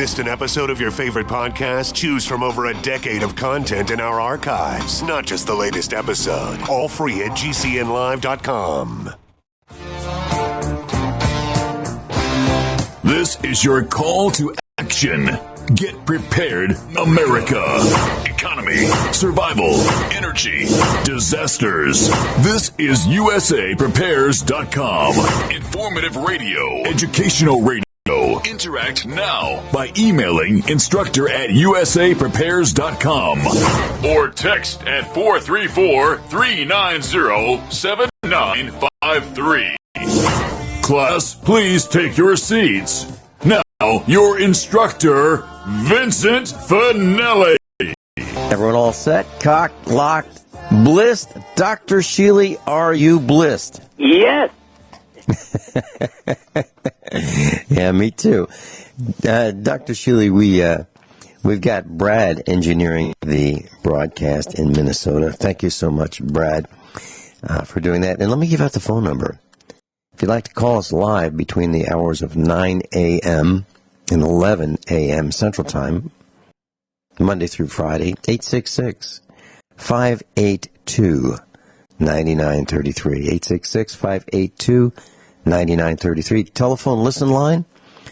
Missed an episode of your favorite podcast? Choose from over a decade of content in our archives, not just the latest episode. All free at gcnlive.com. This is your call to action. Get prepared, America. Economy, survival, energy, disasters. This is USAPrepares.com. Informative radio, educational radio. Interact now by emailing instructor@usaprepares.com or text at 434-390-7953. Class, please take your seats. Now, your instructor, Vincent Finelli. Everyone all set? Cocked, locked, blissed? Dr. Shealy, are you blissed? Yes. Yeah, me too. Dr. Shealy, we've got Brad engineering the broadcast in Minnesota. Thank you so much, Brad, for doing that. And let me give out the phone number. If you'd like to call us live between the hours of 9 a.m. and 11 a.m. Central Time, Monday through Friday, 866-582-9933. 866-582-9933. Telephone listen line,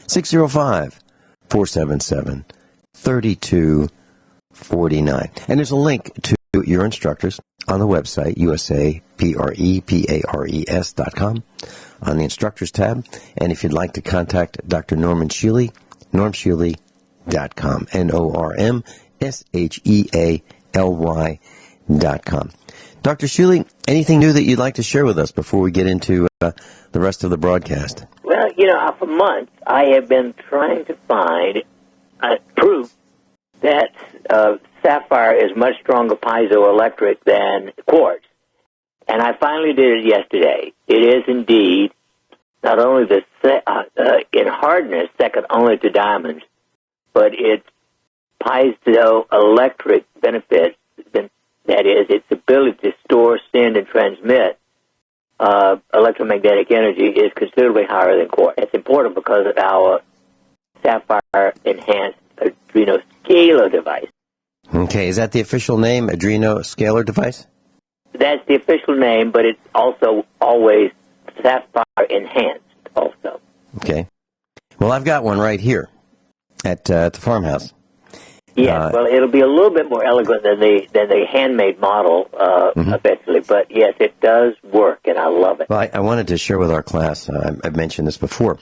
605-477-3249. And there's a link to your instructors on the website, USAPREPARES.com, on the instructors tab. And if you'd like to contact Dr. Norman Shealy, normshealy.com, NORMSHEALY.com. Dr. Shealy, anything new that you'd like to share with us before we get into the rest of the broadcast? Well, for months I have been trying to find proof that sapphire is much stronger piezoelectric than quartz. And I finally did it yesterday. It is indeed not only in hardness second only to diamonds, but its piezoelectric benefits, that is, its ability to store, send, and transmit electromagnetic energy, is considerably higher than quartz. It's important because of our sapphire-enhanced adrenoscalar device. Okay, is that the official name, adrenoscalar device? That's the official name, but it's also always sapphire-enhanced also. Okay. Well, I've got one right here at the farmhouse. Yes, well, it'll be a little bit more elegant than the handmade model eventually, but yes, it does work, and I love it. Well, I wanted to share with our class, I've mentioned this before,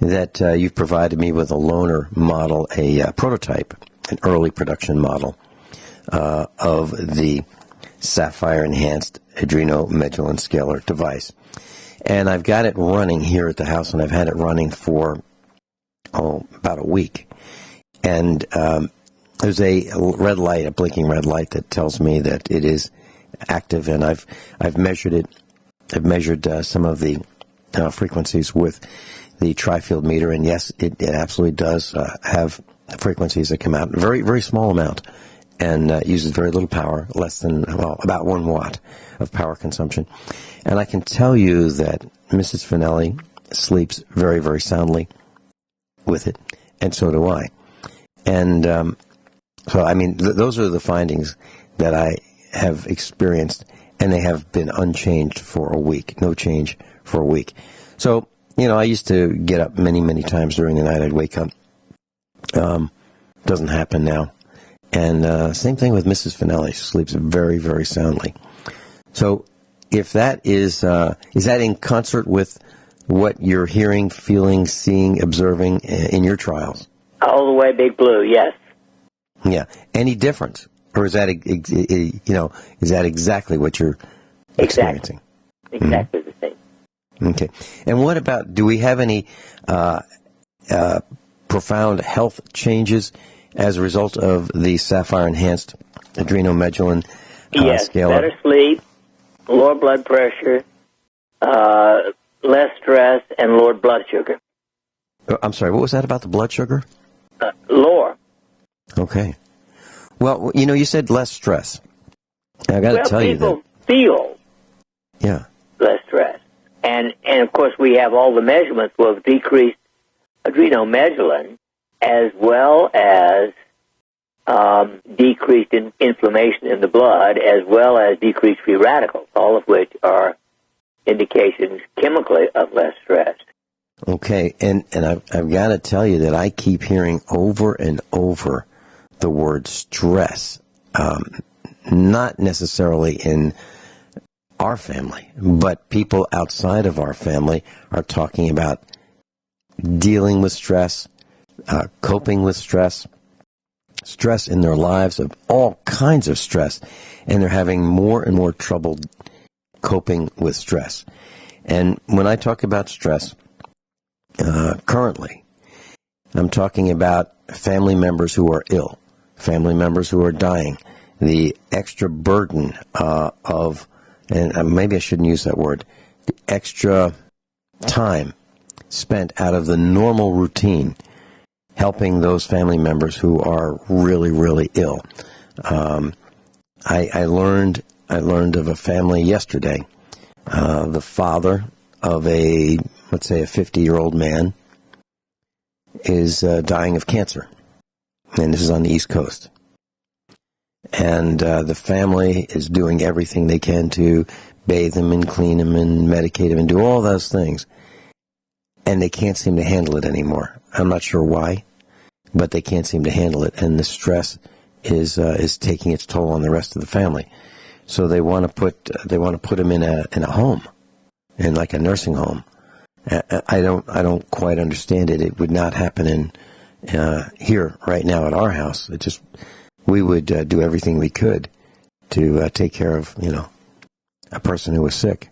that you've provided me with a loaner model, a prototype, an early production model of the sapphire-enhanced adrenomedullin scalar device. And I've got it running here at the house, and I've had it running for about a week. And there's a red light, a blinking red light, that tells me that it is active, and I've measured it. I've measured some of the frequencies with the tri-field meter, and yes, it absolutely does have frequencies that come out. Very, very small amount, and uses very little power, less than, about 1 watt of power consumption. And I can tell you that Mrs. Finelli sleeps very, very soundly with it, and so do I. And those are the findings that I have experienced, and they have been unchanged for a week. No change for a week. So, I used to get up many, many times during the night. I'd wake up. Doesn't happen now. And same thing with Mrs. Finelli. She sleeps very, very soundly. So if that is that in concert with what you're hearing, feeling, seeing, observing in your trials? All the way, Big Blue, yes. Yeah. Any difference? Or is that, is that exactly what you're experiencing? Exactly the same. Okay. And what about, do we have any profound health changes as a result of the sapphire-enhanced adrenomedullin yes, scalar? Better sleep, lower blood pressure, less stress, and lowered blood sugar. I'm sorry, what was that about the blood sugar? Lower. Okay. Well, you said less stress. I got to tell you that people feel less stress. And of course, we have all the measurements of decreased adrenomedullin as well as decreased inflammation in the blood, as well as decreased free radicals, all of which are indications chemically of less stress. Okay, and I've got to tell you that I keep hearing over and over the word stress, not necessarily in our family, but people outside of our family are talking about dealing with stress, coping with stress, stress in their lives, of all kinds of stress, and they're having more and more trouble coping with stress. And when I talk about stress, currently, I'm talking about family members who are ill, family members who are dying, the extra burden of, and maybe I shouldn't use that word, the extra time spent out of the normal routine helping those family members who are really, really ill. I learned of a family yesterday. The father of let's say a 50-year-old man is dying of cancer, and this is on the East Coast. And the family is doing everything they can to bathe him and clean him and medicate him and do all those things. And they can't seem to handle it anymore. I'm not sure why, but they can't seem to handle it. And the stress is taking its toll on the rest of the family. So they want to put him in a home, in like a nursing home. I don't quite understand it. It would not happen in here right now at our house. We would do everything we could to take care of a person who was sick.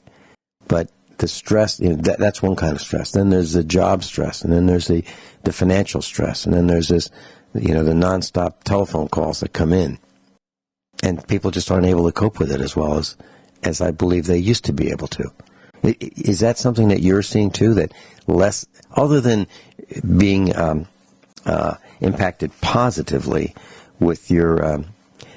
But the stress, that's one kind of stress. Then there's the job stress, and then there's the financial stress, and then there's this, the nonstop telephone calls that come in, and people just aren't able to cope with it as well as I believe they used to be able to. Is that something that you're seeing too? That less, other than being impacted positively with your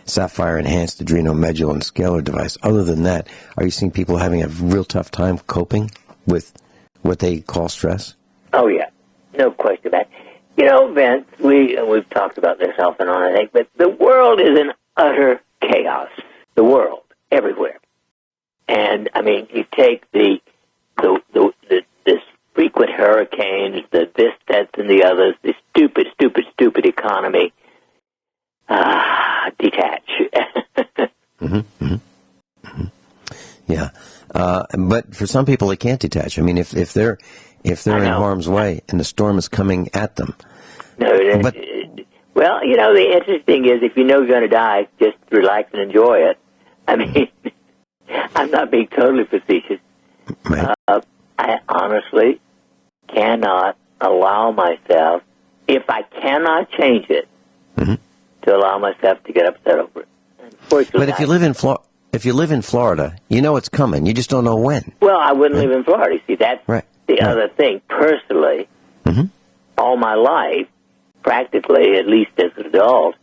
Sapphire Enhanced Adrenomedullin and Scalar device, other than that, are you seeing people having a real tough time coping with what they call stress? Oh, yeah. No question about it. Vince, we've talked about this off and on, I think, but the world is in utter chaos. The world, everywhere. And, you take this frequent hurricanes, the this, that's, and the others, the stupid economy. Detach. Yeah, but for some people, they can't detach. If they're in harm's way and the storm is coming at them. No, well, the interesting thing is, if you're going to die, just relax and enjoy it. I'm not being totally facetious. Right. I honestly cannot allow myself, if I cannot change it, to allow myself to get upset over it. But if you live in Florida, you know it's coming. You just don't know when. Well, I wouldn't live in Florida. See, that's the other thing. Personally, all my life, practically, at least as an adult,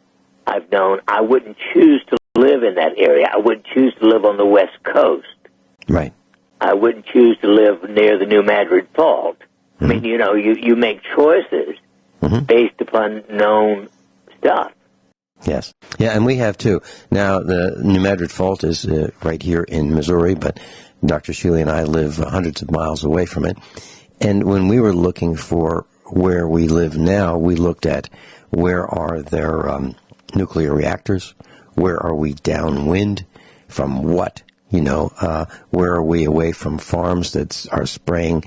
I've known I wouldn't choose to live in that area. I wouldn't choose to live on the West Coast. Right. I wouldn't choose to live near the New Madrid Fault. You make choices based upon known stuff. Yes. Yeah, and we have too. Now, the New Madrid Fault is right here in Missouri, but Dr. Shealy and I live hundreds of miles away from it. And when we were looking for where we live now, we looked at where are there nuclear reactors, where are we downwind from what, where are we away from farms that are spraying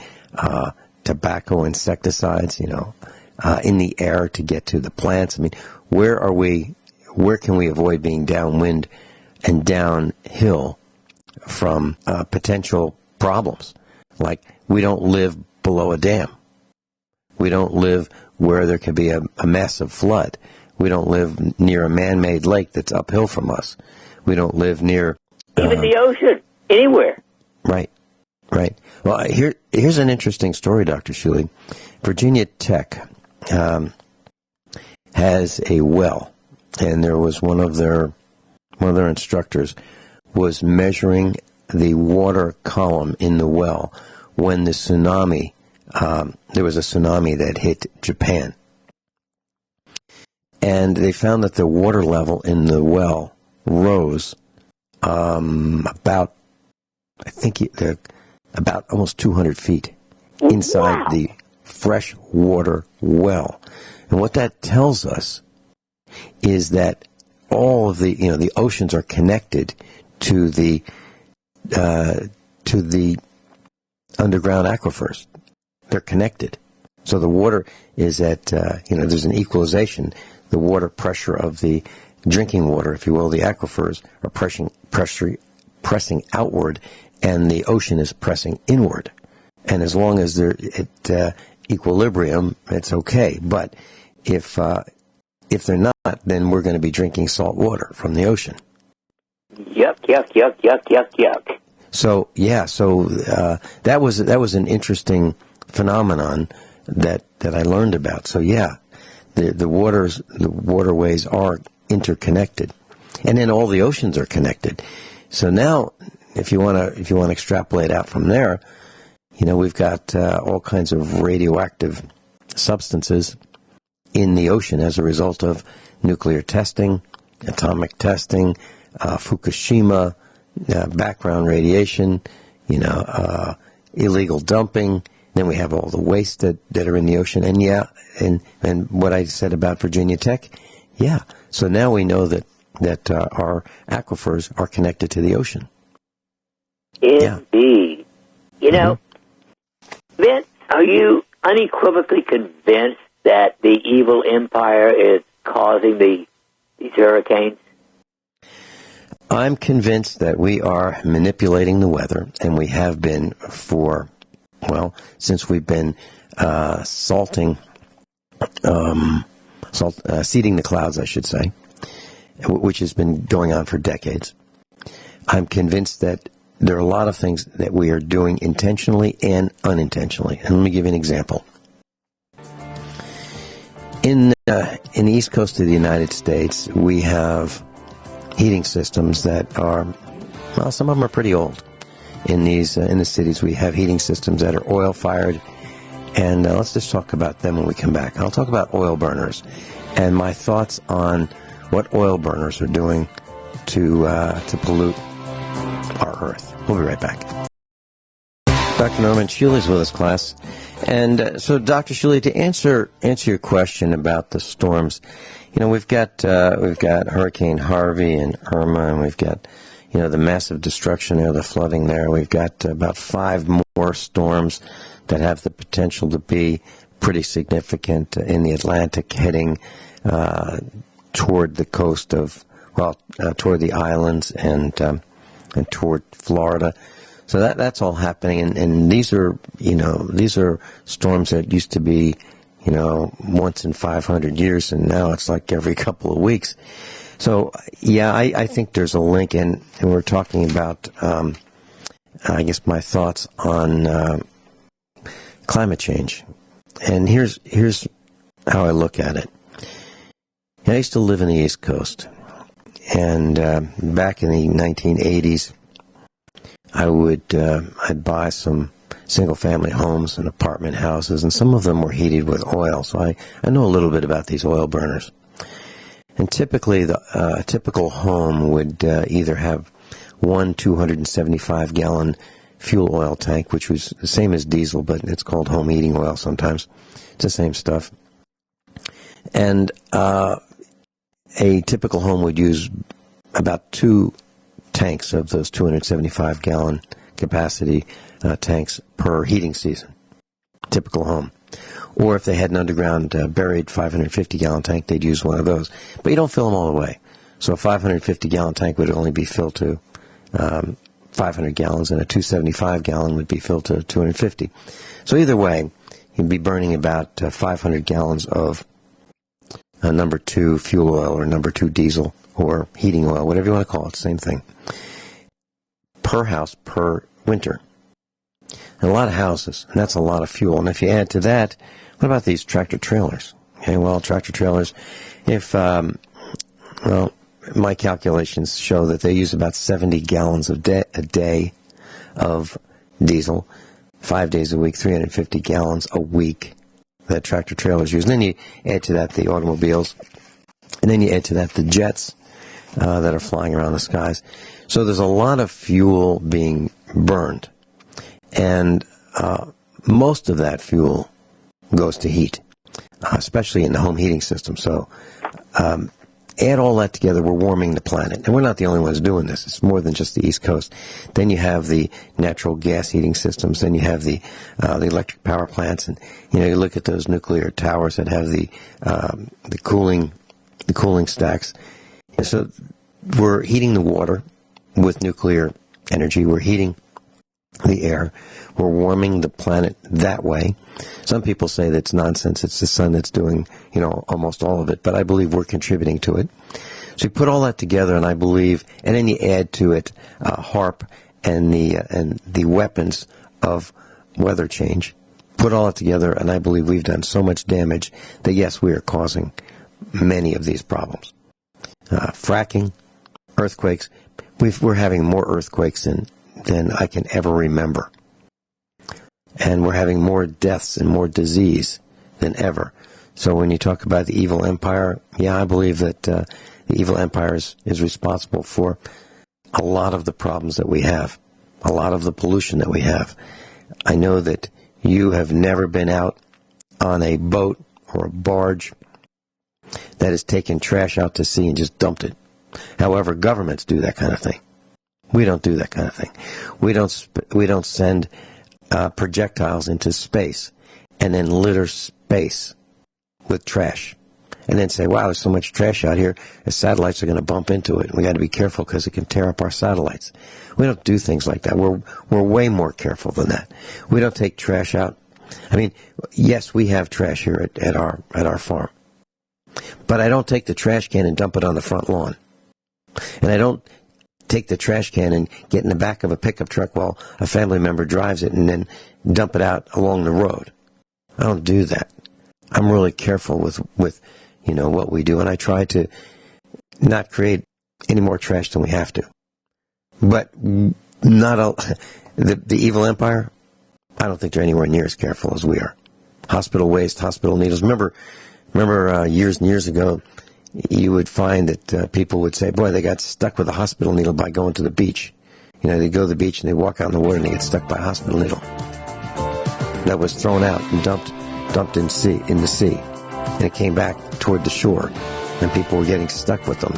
tobacco insecticides, in the air to get to the plants. Where can we avoid being downwind and downhill from potential problems? Like, we don't live below a dam. We don't live where there could be a massive flood. We don't live near a man-made lake that's uphill from us. We don't live near... even the ocean, anywhere. Right. Well, here's an interesting story, Dr. Shealy. Virginia Tech has a well. And there was one of their instructors was measuring the water column in the well when the tsunami, there was a tsunami that hit Japan. and they found that the water level in the well rose about almost 200 feet inside the fresh water well. And what that tells us is that all of the oceans are connected to the underground aquifers. They're connected. So the water is at, there's an equalization. The water pressure of the drinking water, if you will, the aquifers are pressing outward, and the ocean is pressing inward. And as long as they're at equilibrium, it's okay. But if they're not, then we're going to be drinking salt water from the ocean. Yuck, yuck, yuck, yuck, yuck, yuck. So that was an interesting phenomenon that I learned about. So the waterways are interconnected, and then all the oceans are connected. So now, if you want to extrapolate out from there, we've got all kinds of radioactive substances in the ocean as a result of nuclear testing, atomic testing, Fukushima, background radiation, illegal dumping. Then we have all the waste that are in the ocean. And what I said about Virginia Tech, so now we know that our aquifers are connected to the ocean. Indeed. Vince, are you unequivocally convinced that the evil empire is causing these hurricanes? I'm convinced that we are manipulating the weather, and we have been since we've been seeding the clouds, I should say, which has been going on for decades. I'm convinced that there are a lot of things that we are doing intentionally and unintentionally. And let me give you an example. In the east coast of the United States, we have heating systems that are, some of them are pretty old. In the cities, we have heating systems that are oil-fired, and let's just talk about them when we come back. I'll talk about oil burners and my thoughts on what oil burners are doing to pollute our Earth. We'll be right back. Dr. Norman Shealy's with us, class. And so, Dr. Shealy, to answer your question about the storms, we've got Hurricane Harvey and Irma, and we've got the massive destruction there, the flooding there. We've got about 5 more storms that have the potential to be pretty significant in the Atlantic, heading toward the coast toward the islands and toward Florida. So that's all happening, and these are storms that used to be once in 500 years, and now it's like every couple of weeks. So I think there's a link, and we're talking about I guess my thoughts on climate change, and here's how I look at it. I used to live in the East Coast, and back in the 1980s, I'd buy some single-family homes and apartment houses, and some of them were heated with oil. So I know a little bit about these oil burners. And typically, a typical home would either have one 275-gallon fuel oil tank, which was the same as diesel, but it's called home heating oil sometimes. It's the same stuff. And a typical home would use about 2 tanks of those 275-gallon capacity tanks per heating season. Typical home. Or if they had an underground buried 550-gallon tank, they'd use one of those. But you don't fill them all the way. So a 550-gallon tank would only be filled to 500 gallons, and a 275-gallon would be filled to 250. So either way, you'd be burning about 500 gallons of number 2 fuel oil or number 2 diesel or heating oil, whatever you want to call it, same thing, per house per winter. And a lot of houses, and that's a lot of fuel. And if you add to that, what about these tractor trailers? Okay, well, tractor trailers, my calculations show that they use about 70 gallons a day of diesel, 5 days a week, 350 gallons a week that tractor trailers use. And then you add to that the automobiles, And then you add to that the jets that are flying around the skies. So there's a lot of fuel being burned. And most of that fuel goes to heat, especially in the home heating system. So add all that together, we're warming the planet. And we're not the only ones doing this. It's more than just the East Coast. Then you have the natural gas heating systems. Then you have the electric power plants. And, you look at those nuclear towers that have the cooling stacks. And so we're heating the water with nuclear energy. We're heating the air. We're warming the planet that way. Some people say that's nonsense. It's the sun that's doing, almost all of it. But I believe we're contributing to it. So you put all that together, and I believe, and then you add to it HAARP and the weapons of weather change. Put all that together, and I believe we've done so much damage that, yes, we are causing many of these problems. Fracking, earthquakes. We're having more earthquakes than I can ever remember. And we're having more deaths and more disease than ever. So when you talk about the evil empire, yeah, I believe that the evil empire is responsible for a lot of the problems that we have, a lot of the pollution that we have. I know that you have never been out on a boat or a barge that has taken trash out to sea and just dumped it. However, governments do that kind of thing. We don't do that kind of thing. We don't send projectiles into space and then litter space with trash and then say, wow, there's so much trash out here, the satellites are going to bump into it. We got to be careful because it can tear up our satellites. We don't do things like that. We're way more careful than that. We don't take trash out. I mean, yes, we have trash here at our farm, but I don't take the trash can and dump it on the front lawn, and I don't take the trash can and get in the back of a pickup truck while a family member drives it and then dump it out along the road. I don't do that. I'm really careful with what we do, and I try to not create any more trash than we have to. But the evil empire, I don't think they're anywhere near as careful as we are. Hospital waste, hospital needles. Remember years and years ago, you would find that people would say, boy, they got stuck with a hospital needle by going to the beach. They go to the beach and they walk out in the water and they get stuck by a hospital needle that was thrown out and dumped in the sea. And it came back toward the shore, and people were getting stuck with them.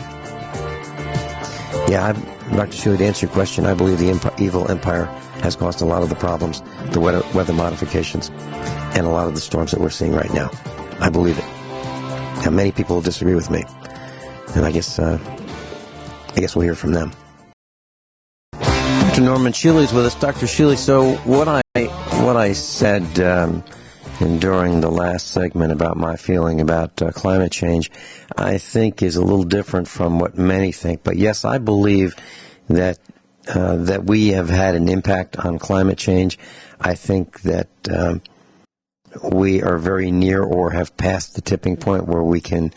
Yeah, Dr. Shealy, to answer your question, I believe the evil empire has caused a lot of the problems, the weather modifications, and a lot of the storms that we're seeing right now. I believe it. Now, many people will disagree with me, and I guess we'll hear from them. Dr. Norman Shealy is with us. Dr. Shealy, so what I said during the last segment about my feeling about climate change, I think is a little different from what many think. But yes, I believe that we have had an impact on climate change. I think that we are very near or have passed the tipping point where we can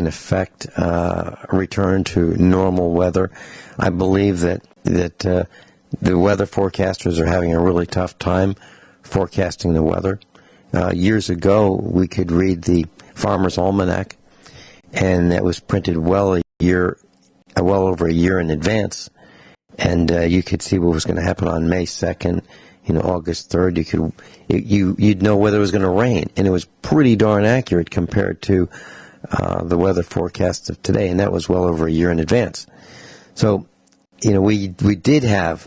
affect a return to normal weather. I believe that the weather forecasters are having a really tough time forecasting the weather. Years ago, we could read the Farmer's Almanac, and that was printed well over a year in advance, and you could see what was going to happen on May 2nd. August 3rd, you'd know whether it was going to rain, and it was pretty darn accurate compared to the weather forecast of today, and that was well over a year in advance. So, we did have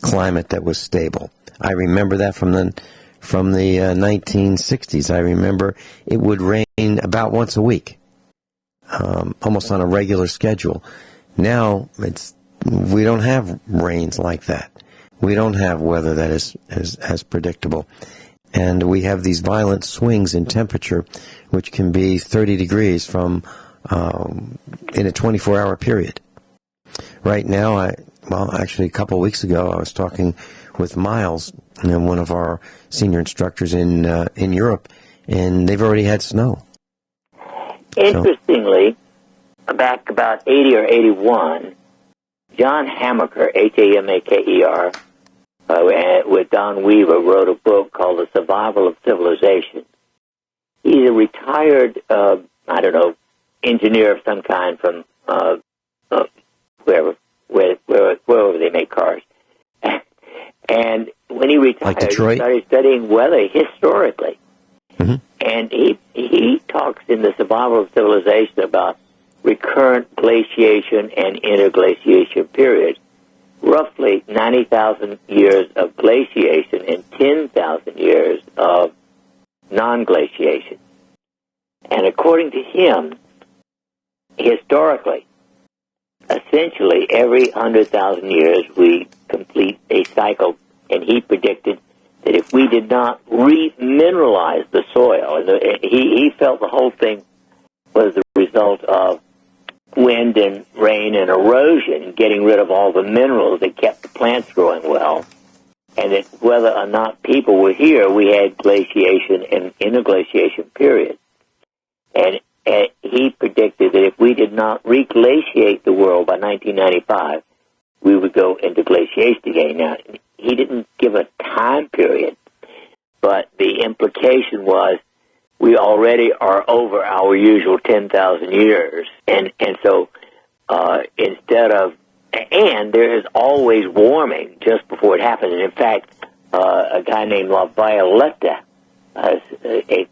climate that was stable. I remember that from the 1960s. I remember it would rain about once a week, almost on a regular schedule. Now we don't have rains like that. We don't have weather that is as predictable. And we have these violent swings in temperature, which can be 30 degrees from in a 24-hour period. Right now, actually a couple of weeks ago, I was talking with Miles, one of our senior instructors in Europe, and they've already had snow. Interestingly, back about 80 or 81, John Hamaker, Hamaker, with Don Weaver, wrote a book called The Survival of Civilization. He's a retired, engineer of some kind from wherever they make cars. And when he retired, like Detroit? He started studying weather historically. Mm-hmm. And he talks in The Survival of Civilization about recurrent glaciation and interglaciation periods. Roughly 90,000 years of glaciation and 10,000 years of non-glaciation. And according to him, historically, essentially every 100,000 years we complete a cycle, and he predicted that if we did not remineralize the soil, and he felt the whole thing was the result of wind and rain and erosion, getting rid of all the minerals that kept the plants growing well, and that whether or not people were here, we had glaciation and interglaciation periods. And he predicted that if we did not reglaciate the world by 1995, we would go into glaciation again. Now, he didn't give a time period, but the implication was we already are over our usual 10,000 years. And so instead of, and there is always warming just before it happens. And in fact, a guy named LaVioletta, a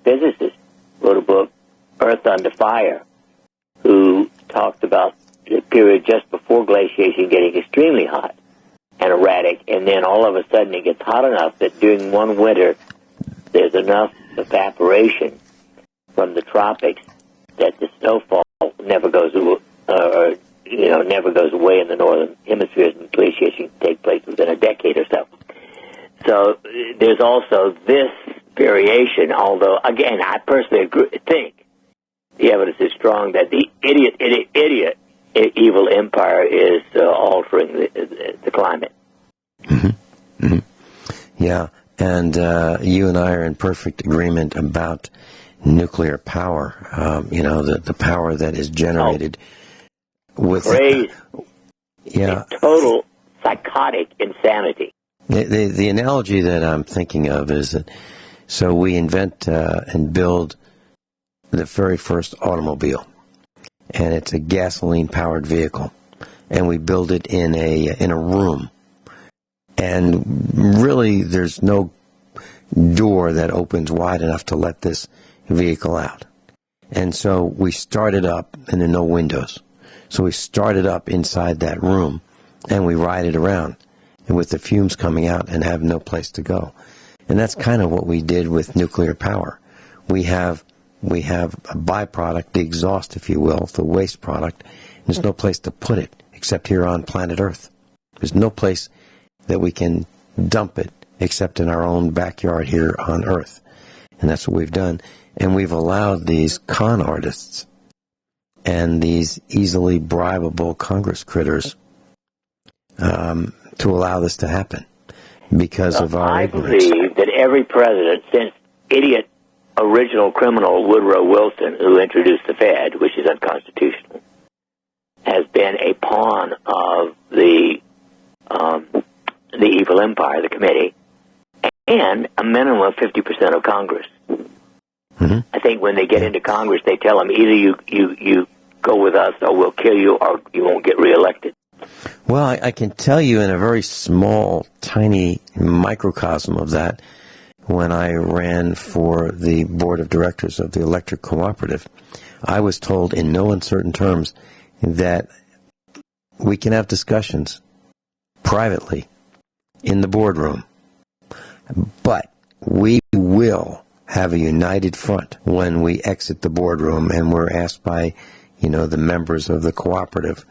physicist, wrote a book, Earth Under Fire, who talked about the period just before glaciation getting extremely hot and erratic, and then all of a sudden it gets hot enough that during one winter there's enough evaporation from the tropics that the snowfall never goes away in the northern hemisphere, and glaciation can take place within a decade or so. So there's also this variation, although, again, I personally think the evidence is strong that the idiot evil empire is altering the climate. Mm-hmm. Mm-hmm. Yeah, and you and I are in perfect agreement about nuclear power. The power that is generated with crazy, yeah, total psychotic insanity. The analogy that I'm thinking of is that so we invent and build the very first automobile, and it's a gasoline-powered vehicle, and we build it in a room, and really there's no door that opens wide enough to let this vehicle out, and so we start it up, and there are no windows, so we start it up inside that room, and we ride it around, and with the fumes coming out, and have no place to go, and that's kind of what we did with nuclear power. We have a byproduct, the exhaust, if you will, the waste product. And there's no place to put it except here on planet Earth. There's no place that we can dump it except in our own backyard here on Earth. And that's what we've done. And we've allowed these con artists and these easily bribable Congress critters to allow this to happen because of our ignorance. I believe that every president, since idiot original criminal Woodrow Wilson, who introduced the Fed, which is unconstitutional, has been a pawn of the evil empire, the committee, and a minimum of 50% of Congress. Mm-hmm. I think when they get into Congress, they tell them either you go with us or we'll kill you or you won't get reelected. Well, I can tell you in a very small, tiny microcosm of that, when I ran for the board of directors of the electric cooperative, I was told in no uncertain terms that we can have discussions privately in the boardroom, but we will have a united front when we exit the boardroom and we're asked by, the members of the cooperative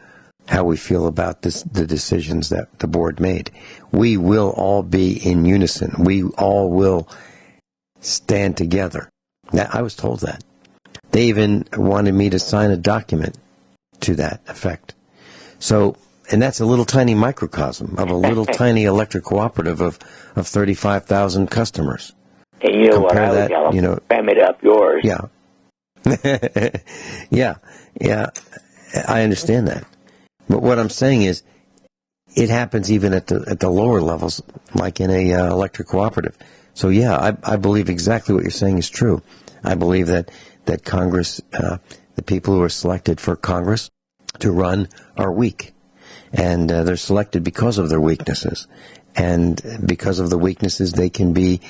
how we feel about the decisions that the board made. We will all be in unison. We all will stand together. Now, I was told that. They even wanted me to sign a document to that effect. So, and that's a little tiny microcosm of a little tiny electric cooperative of 35,000 customers. And you know what I would tell them? Cram it up yours. Yeah. Yeah, I understand that. But what I'm saying is, it happens even at the lower levels, like in a electric cooperative. So yeah, I believe exactly what you're saying is true. I believe that Congress the people who are selected for Congress to run are weak. And they're selected because of their weaknesses. And because of the weaknesses, they can be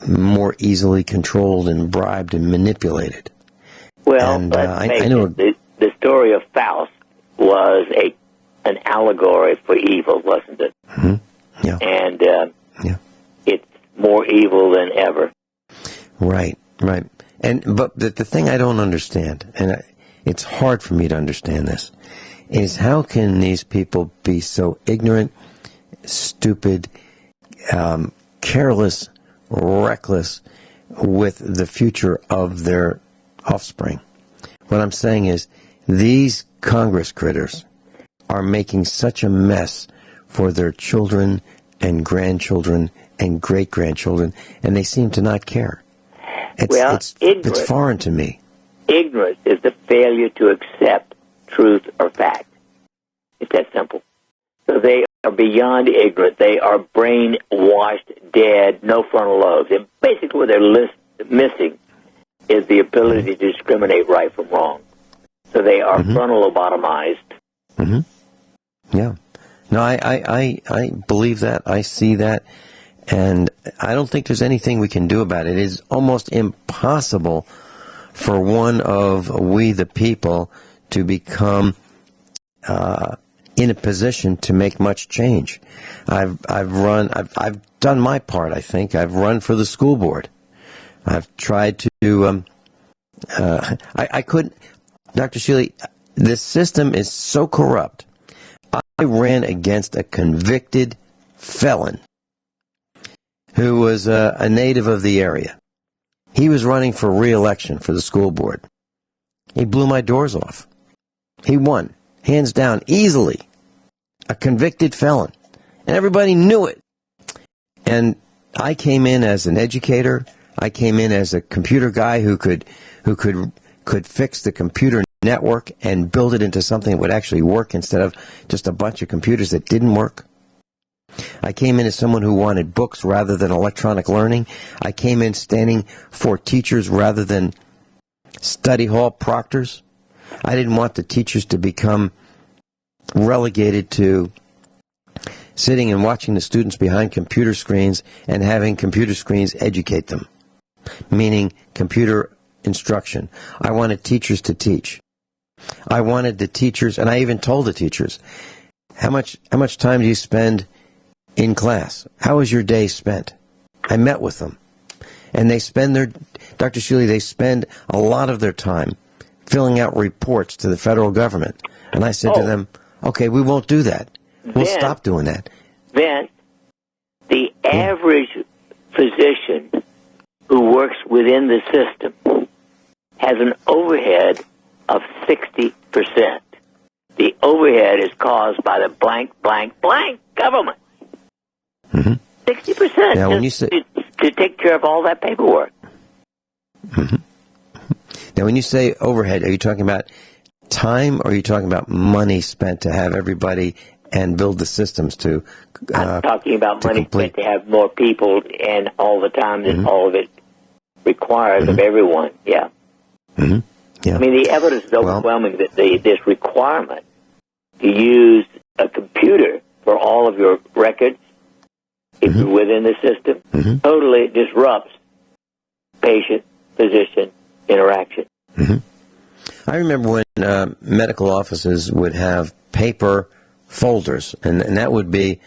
more easily controlled and bribed and manipulated. Well, and, I know the story of Faust was an allegory for evil, wasn't it? Mm-hmm. Yeah. And it's more evil than ever. Right. But the thing I don't understand, and it's hard for me to understand this, is how can these people be so ignorant, stupid, careless, reckless with the future of their offspring? What I'm saying is these Congress critters are making such a mess for their children and grandchildren and great-grandchildren, and they seem to not care. It's foreign to me. Ignorance is the failure to accept truth or fact. It's that simple. So they are beyond ignorant. They are brainwashed, dead, no frontal lobes. And basically what they're missing is the ability to discriminate right from wrong. So they are frontal lobotomized. Mm-hmm. Yeah. No, I believe that. I see that. And I don't think there's anything we can do about it. It is almost impossible for one of we the people to become in a position to make much change. I've done my part, I think. I've run for the school board. I've tried to I couldn't. Dr. Shealy, this system is so corrupt. I ran against a convicted felon who was a native of the area. He was running for re-election for the school board. He blew my doors off. He won, hands down, easily. A convicted felon. And everybody knew it. And I came in as an educator. I came in as a computer guy who could fix the computer network and build it into something that would actually work instead of just a bunch of computers that didn't work. I came in as someone who wanted books rather than electronic learning. I came in standing for teachers rather than study hall proctors. I didn't want the teachers to become relegated to sitting and watching the students behind computer screens and having computer screens educate them, meaning computer instruction. I wanted teachers to teach. I wanted the teachers, and I even told the teachers, how much time do you spend in class? How is your day spent? I met with them. And they spend Dr. Shealy, they spend a lot of their time filling out reports to the federal government. And I said to them, okay, we won't do that. We'll stop doing that. Then the average physician who works within the system has an overhead of 60%. The overhead is caused by the blank, blank, blank government. 60% now, when you say, to take care of all that paperwork. Now, when you say overhead, are you talking about time or are you talking about money spent to have everybody and build the systems to I'm talking about money spent to have more people and all the time that all of it requires of everyone. Yeah. Yeah. I mean, the evidence is overwhelming that this requirement to use a computer for all of your records, if you're within the system, totally disrupts patient-physician interaction. I remember when medical offices would have paper folders, and that would be,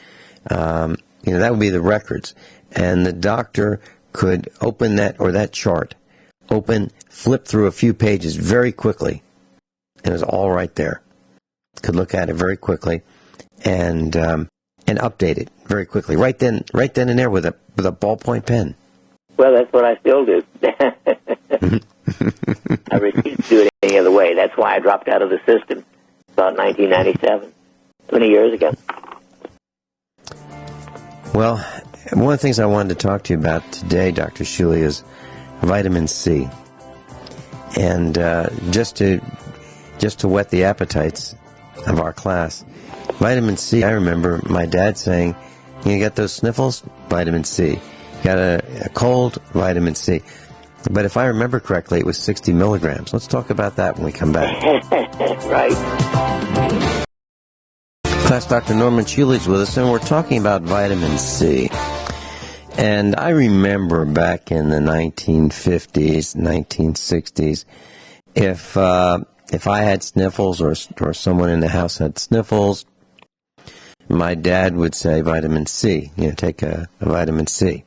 that would be the records, and the doctor could open that chart, flip through a few pages very quickly, and it was all right there. Could look at it very quickly, and update it very quickly, right then and there with a ballpoint pen. Well, that's what I still do. I refuse to do it any other way. That's why I dropped out of the system about 1997, 20 years ago. Well, one of the things I wanted to talk to you about today, Dr. Shealy, is vitamin C. And just to whet the appetites of our class, vitamin C, I remember my dad saying, you got those sniffles? Vitamin C. You got a cold? Vitamin C. But if I remember correctly, it was 60 milligrams. Let's talk about that when we come back. Right. Class Dr. Norman Shealy's with us, and we're talking about vitamin C. And I remember back in the 1950s, 1960s, if I had sniffles or someone in the house had sniffles, my dad would say vitamin C. Take a vitamin C.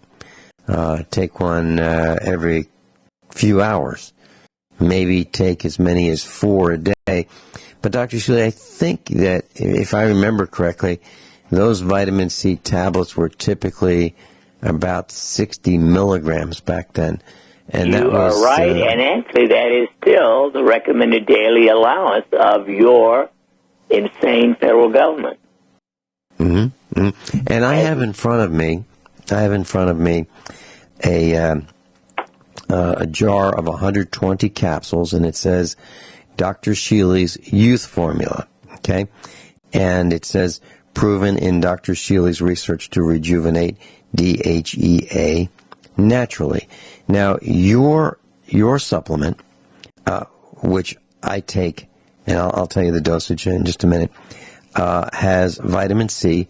Take one every few hours. Maybe take as many as 4 a day. But Dr. Shealy, I think that if I remember correctly, those vitamin C tablets were typically about 60 milligrams back then. And you that was, are right, and actually that is still the recommended daily allowance of your insane federal government. Mm-hmm. Mm-hmm. And I have in front of me a jar of 120 capsules, and it says Dr. Shealy's Youth Formula, okay? And it says, proven in Dr. Shealy's research to rejuvenate DHEA naturally. Now, your supplement, which I take, and I'll tell you the dosage in just a minute, has vitamin C,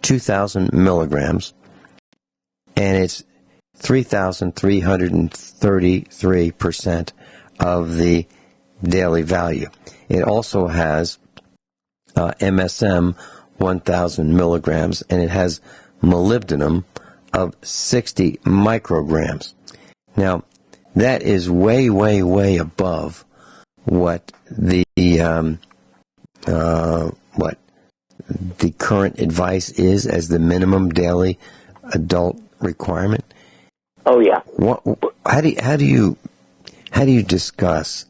2,000 milligrams, and it's 3,333% of the daily value. It also has MSM, 1,000 milligrams, and it has molybdenum of 60 micrograms. Now, that is way, way, way above what the current advice is as the minimum daily adult requirement. Oh yeah. How do you discuss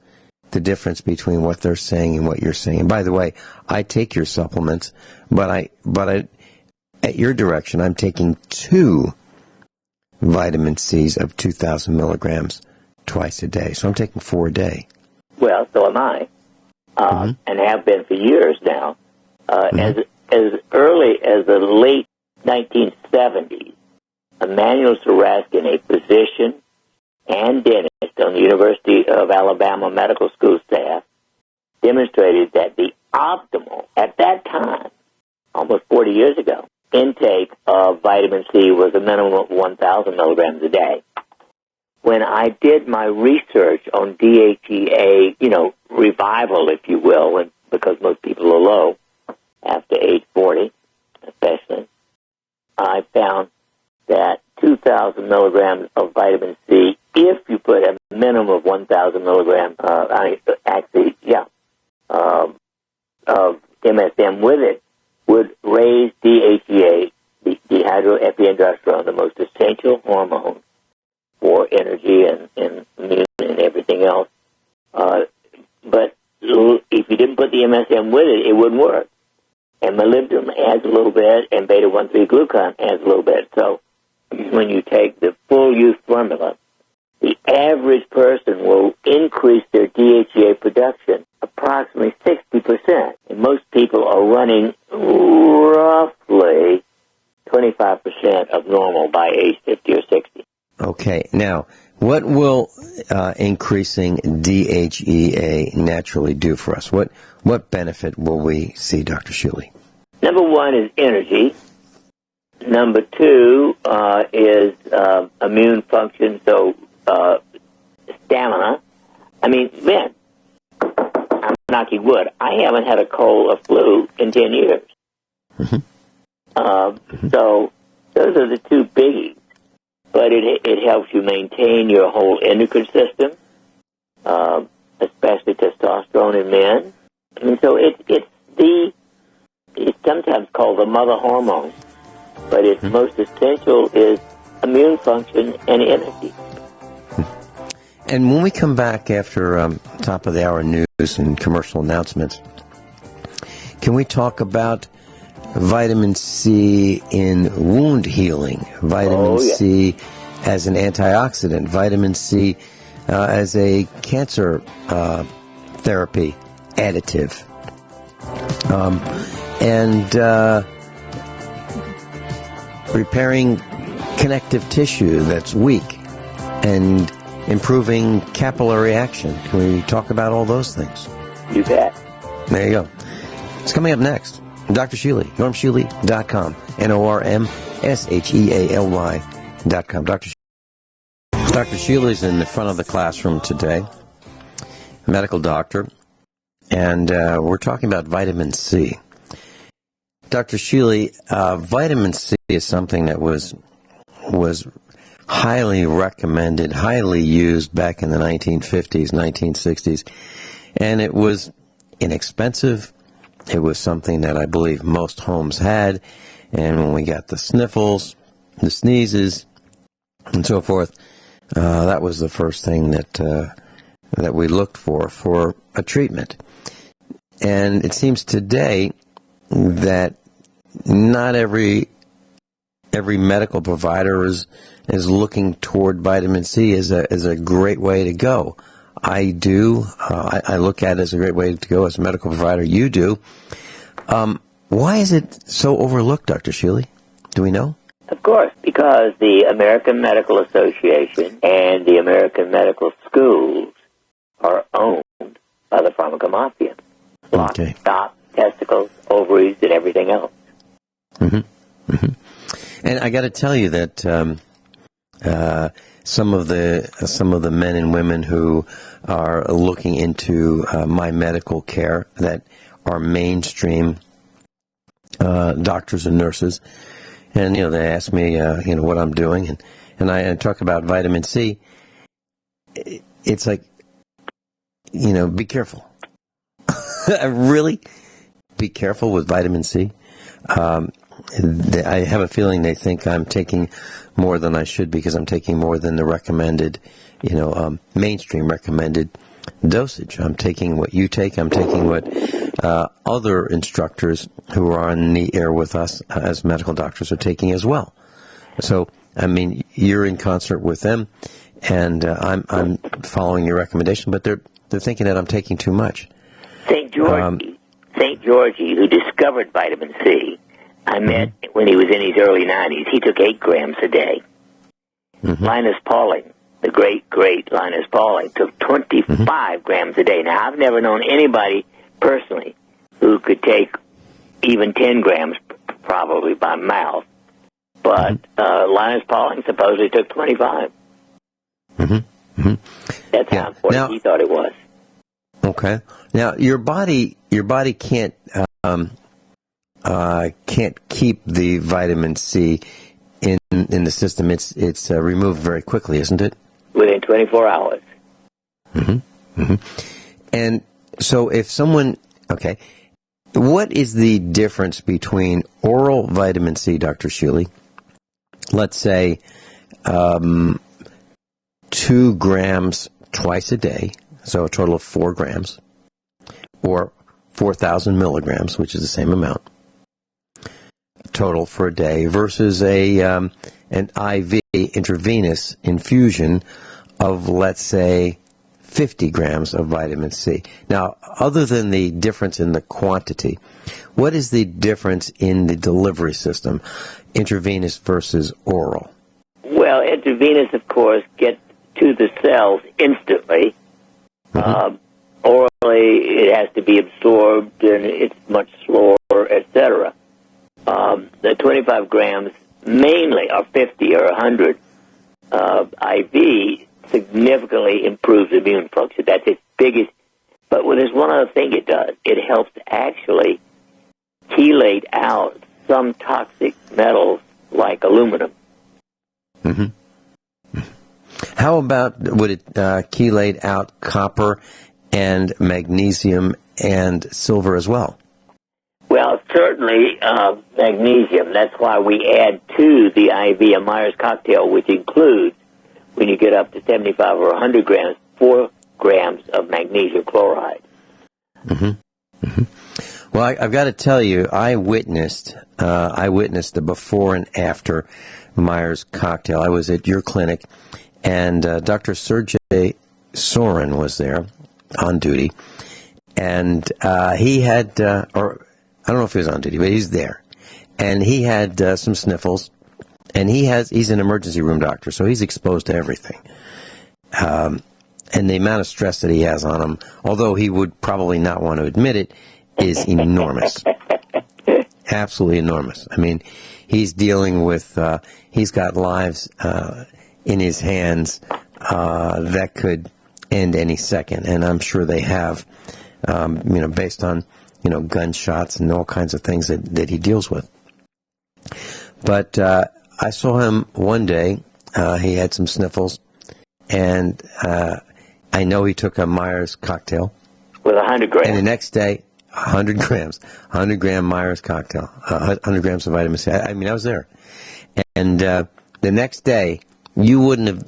the difference between what they're saying and what you're saying? And by the way, I take your supplements, but I at your direction, I'm taking 2 vitamin C's of 2,000 milligrams twice a day. So I'm taking 4 a day. Well, so am I, and have been for years now. As early as the late 1970s, Emmanuel Saraskin, a physician and dentist on the University of Alabama Medical School staff, demonstrated that the optimal, at that time, almost 40 years ago, intake of vitamin C was a minimum of 1,000 milligrams a day. When I did my research on DHEA, revival, if you will, because most people are low after age 40, especially, I found that 2,000 milligrams of vitamin C, if you put a minimum of 1,000 milligrams, of MSM with it, would raise DHEA, the dehydroepiandrosterone, the most essential hormone for energy and immune and everything else. But if you didn't put the MSM with it, it wouldn't work. And molybdenum adds a little bit, and beta-1,3-glucan adds a little bit. So when you take the full youth formula, the average person will increase their DHEA production approximately 60%. And most people are running roughly 25% of normal by age 50 or 60. Okay. Now, what will increasing DHEA naturally do for us? What benefit will we see, Dr. Shealy? Number 1 is energy. Number 2 is immune function, so stamina. I mean, Ben, I'm knocking wood. I haven't had a cold or flu in 10 years. So those are the 2 biggies. But it helps you maintain your whole endocrine system, especially testosterone in men. I mean, so it's sometimes called the mother hormone, but its most essential is immune function and energy. And when we come back after top of the hour news and commercial announcements, can we talk about vitamin C in wound healing, vitamin C as an antioxidant, vitamin C as a cancer therapy additive, and repairing connective tissue that's weak, and improving capillary action. Can we talk about all those things? You bet. There you go. It's coming up next. Dr. Shealy, normshealy.com. NORMSHEALY.com. Dr. Shealy's in the front of the classroom today, medical doctor, and we're talking about vitamin C. Dr. Shealy, vitamin C is something that was highly recommended, highly used back in the 1950s, 1960s, and it was inexpensive. It was something that I believe most homes had, and when we got the sniffles, the sneezes, and so forth, that was the first thing that we looked for a treatment. And it seems today that not every medical provider is looking toward vitamin C as a great way to go. I do. I look at it as a great way to go as a medical provider. You do. Why is it so overlooked, Dr. Shealy? Do we know? Of course, because the American Medical Association and the American medical schools are owned by the pharmacomafia. Lock, stock, testicles, ovaries, and everything else. Mm-hmm. Mm-hmm. And I got to tell you that some of the men and women who are looking into my medical care that are mainstream doctors and nurses, and they ask me what I'm doing, and I talk about vitamin C. It's like, be careful. Really, be careful with vitamin C. I have a feeling they think I'm taking more than I should because I'm taking more than the recommended, mainstream recommended dosage. I'm taking what you take. I'm taking what other instructors who are on the air with us as medical doctors are taking as well. So, I mean, you're in concert with them, and I'm following your recommendation, but they're thinking that I'm taking too much. St. Georgie, who discovered vitamin C, I met when he was in his early 90s. He took 8 grams a day. Mm-hmm. Linus Pauling, the great Linus Pauling, took 25 grams a day. Now, I've never known anybody personally who could take even 10 grams, probably by mouth. But Linus Pauling supposedly took 25. Mm-hmm. Mm-hmm. That's how important he thought it was. Okay. Now, your body can't keep the vitamin C in the system. It's removed very quickly, isn't it? Within 24 hours. Mm-hmm. Mm-hmm. And so, if someone, what is the difference between oral vitamin C, Dr. Shealy? Let's say 2 grams twice a day, so a total of 4 grams, or 4,000 milligrams, which is the same amount total for a day, versus an IV intravenous infusion of, let's say, 50 grams of vitamin C. Now, other than the difference in the quantity, what is the difference in the delivery system, intravenous versus oral? Well, intravenous, of course, gets to the cells instantly. Mm-hmm. Orally, it has to be absorbed, and it's much slower, etc. The 25 grams mainly, or 50 or 100, IV significantly improves immune function. That's its biggest. But there's one other thing it does. It helps actually chelate out some toxic metals like aluminum. Mm-hmm. How about, would it chelate out copper and magnesium and silver as well? Well, certainly magnesium. That's why we add to the IV a Myers cocktail, which includes, when you get up to 75 or 100 grams, 4 grams of magnesium chloride. Mm-hmm. Mm-hmm. Well, I've got to tell you, I witnessed the before and after Myers cocktail. I was at your clinic, and Dr. Sergey Sorin was there on duty, and he had, or I don't know if he was on duty, but he's there, and he had some sniffles, and he's an emergency room doctor, so he's exposed to everything. And the amount of stress that he has on him, although he would probably not want to admit it, is enormous. Absolutely enormous. I mean, he's dealing with, he's got lives in his hands that could end any second, and I'm sure they have, based on, gunshots and all kinds of things that he deals with. But I saw him one day, he had some sniffles, and I know he took a Myers cocktail. With 100 grams. And the next day, 100 grams, 100 gram Myers cocktail, 100 grams of vitamin C. I mean, I was there. And the next day, you wouldn't have,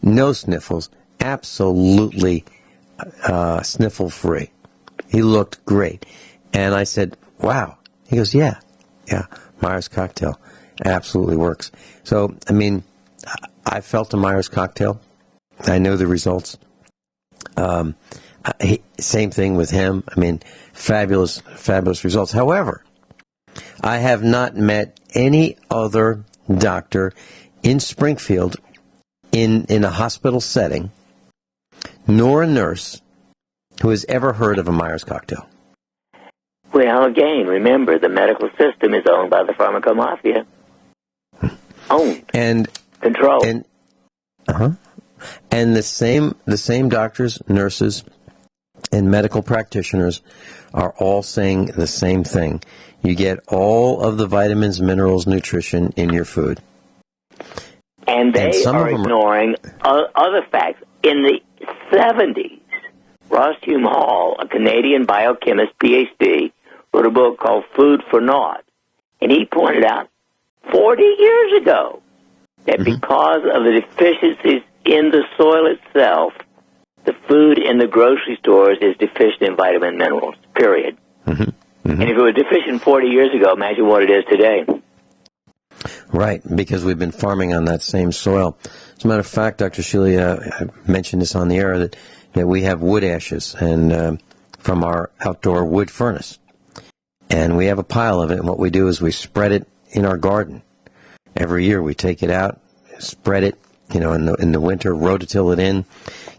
no sniffles, absolutely sniffle-free. He looked great. And I said, wow. He goes, yeah, Myers cocktail absolutely works. So, I mean, I felt a Myers cocktail. I know the results. Same thing with him. I mean, fabulous results. However, I have not met any other doctor in Springfield in a hospital setting, nor a nurse, who has ever heard of a Myers cocktail. Well, again, remember, the medical system is owned by the pharmacomafia. Owned. And controlled. And the same doctors, nurses, and medical practitioners are all saying the same thing. You get all of the vitamins, minerals, nutrition in your food. And they are ignoring other facts. In the 70s, Ross Hume Hall, a Canadian biochemist, PhD, wrote a book called Food for Naught. And he pointed out 40 years ago that because of the deficiencies in the soil itself, the food in the grocery stores is deficient in vitamin and minerals, period. And if it was deficient 40 years ago, imagine what it is today. Right, because we've been farming on that same soil. As a matter of fact, Dr. Shealy, I mentioned this on the air, that we have wood ashes and from our outdoor wood furnace. And we have a pile of it, and what we do is we spread it in our garden. Every year we take it out, spread it, in the winter, rototill it in,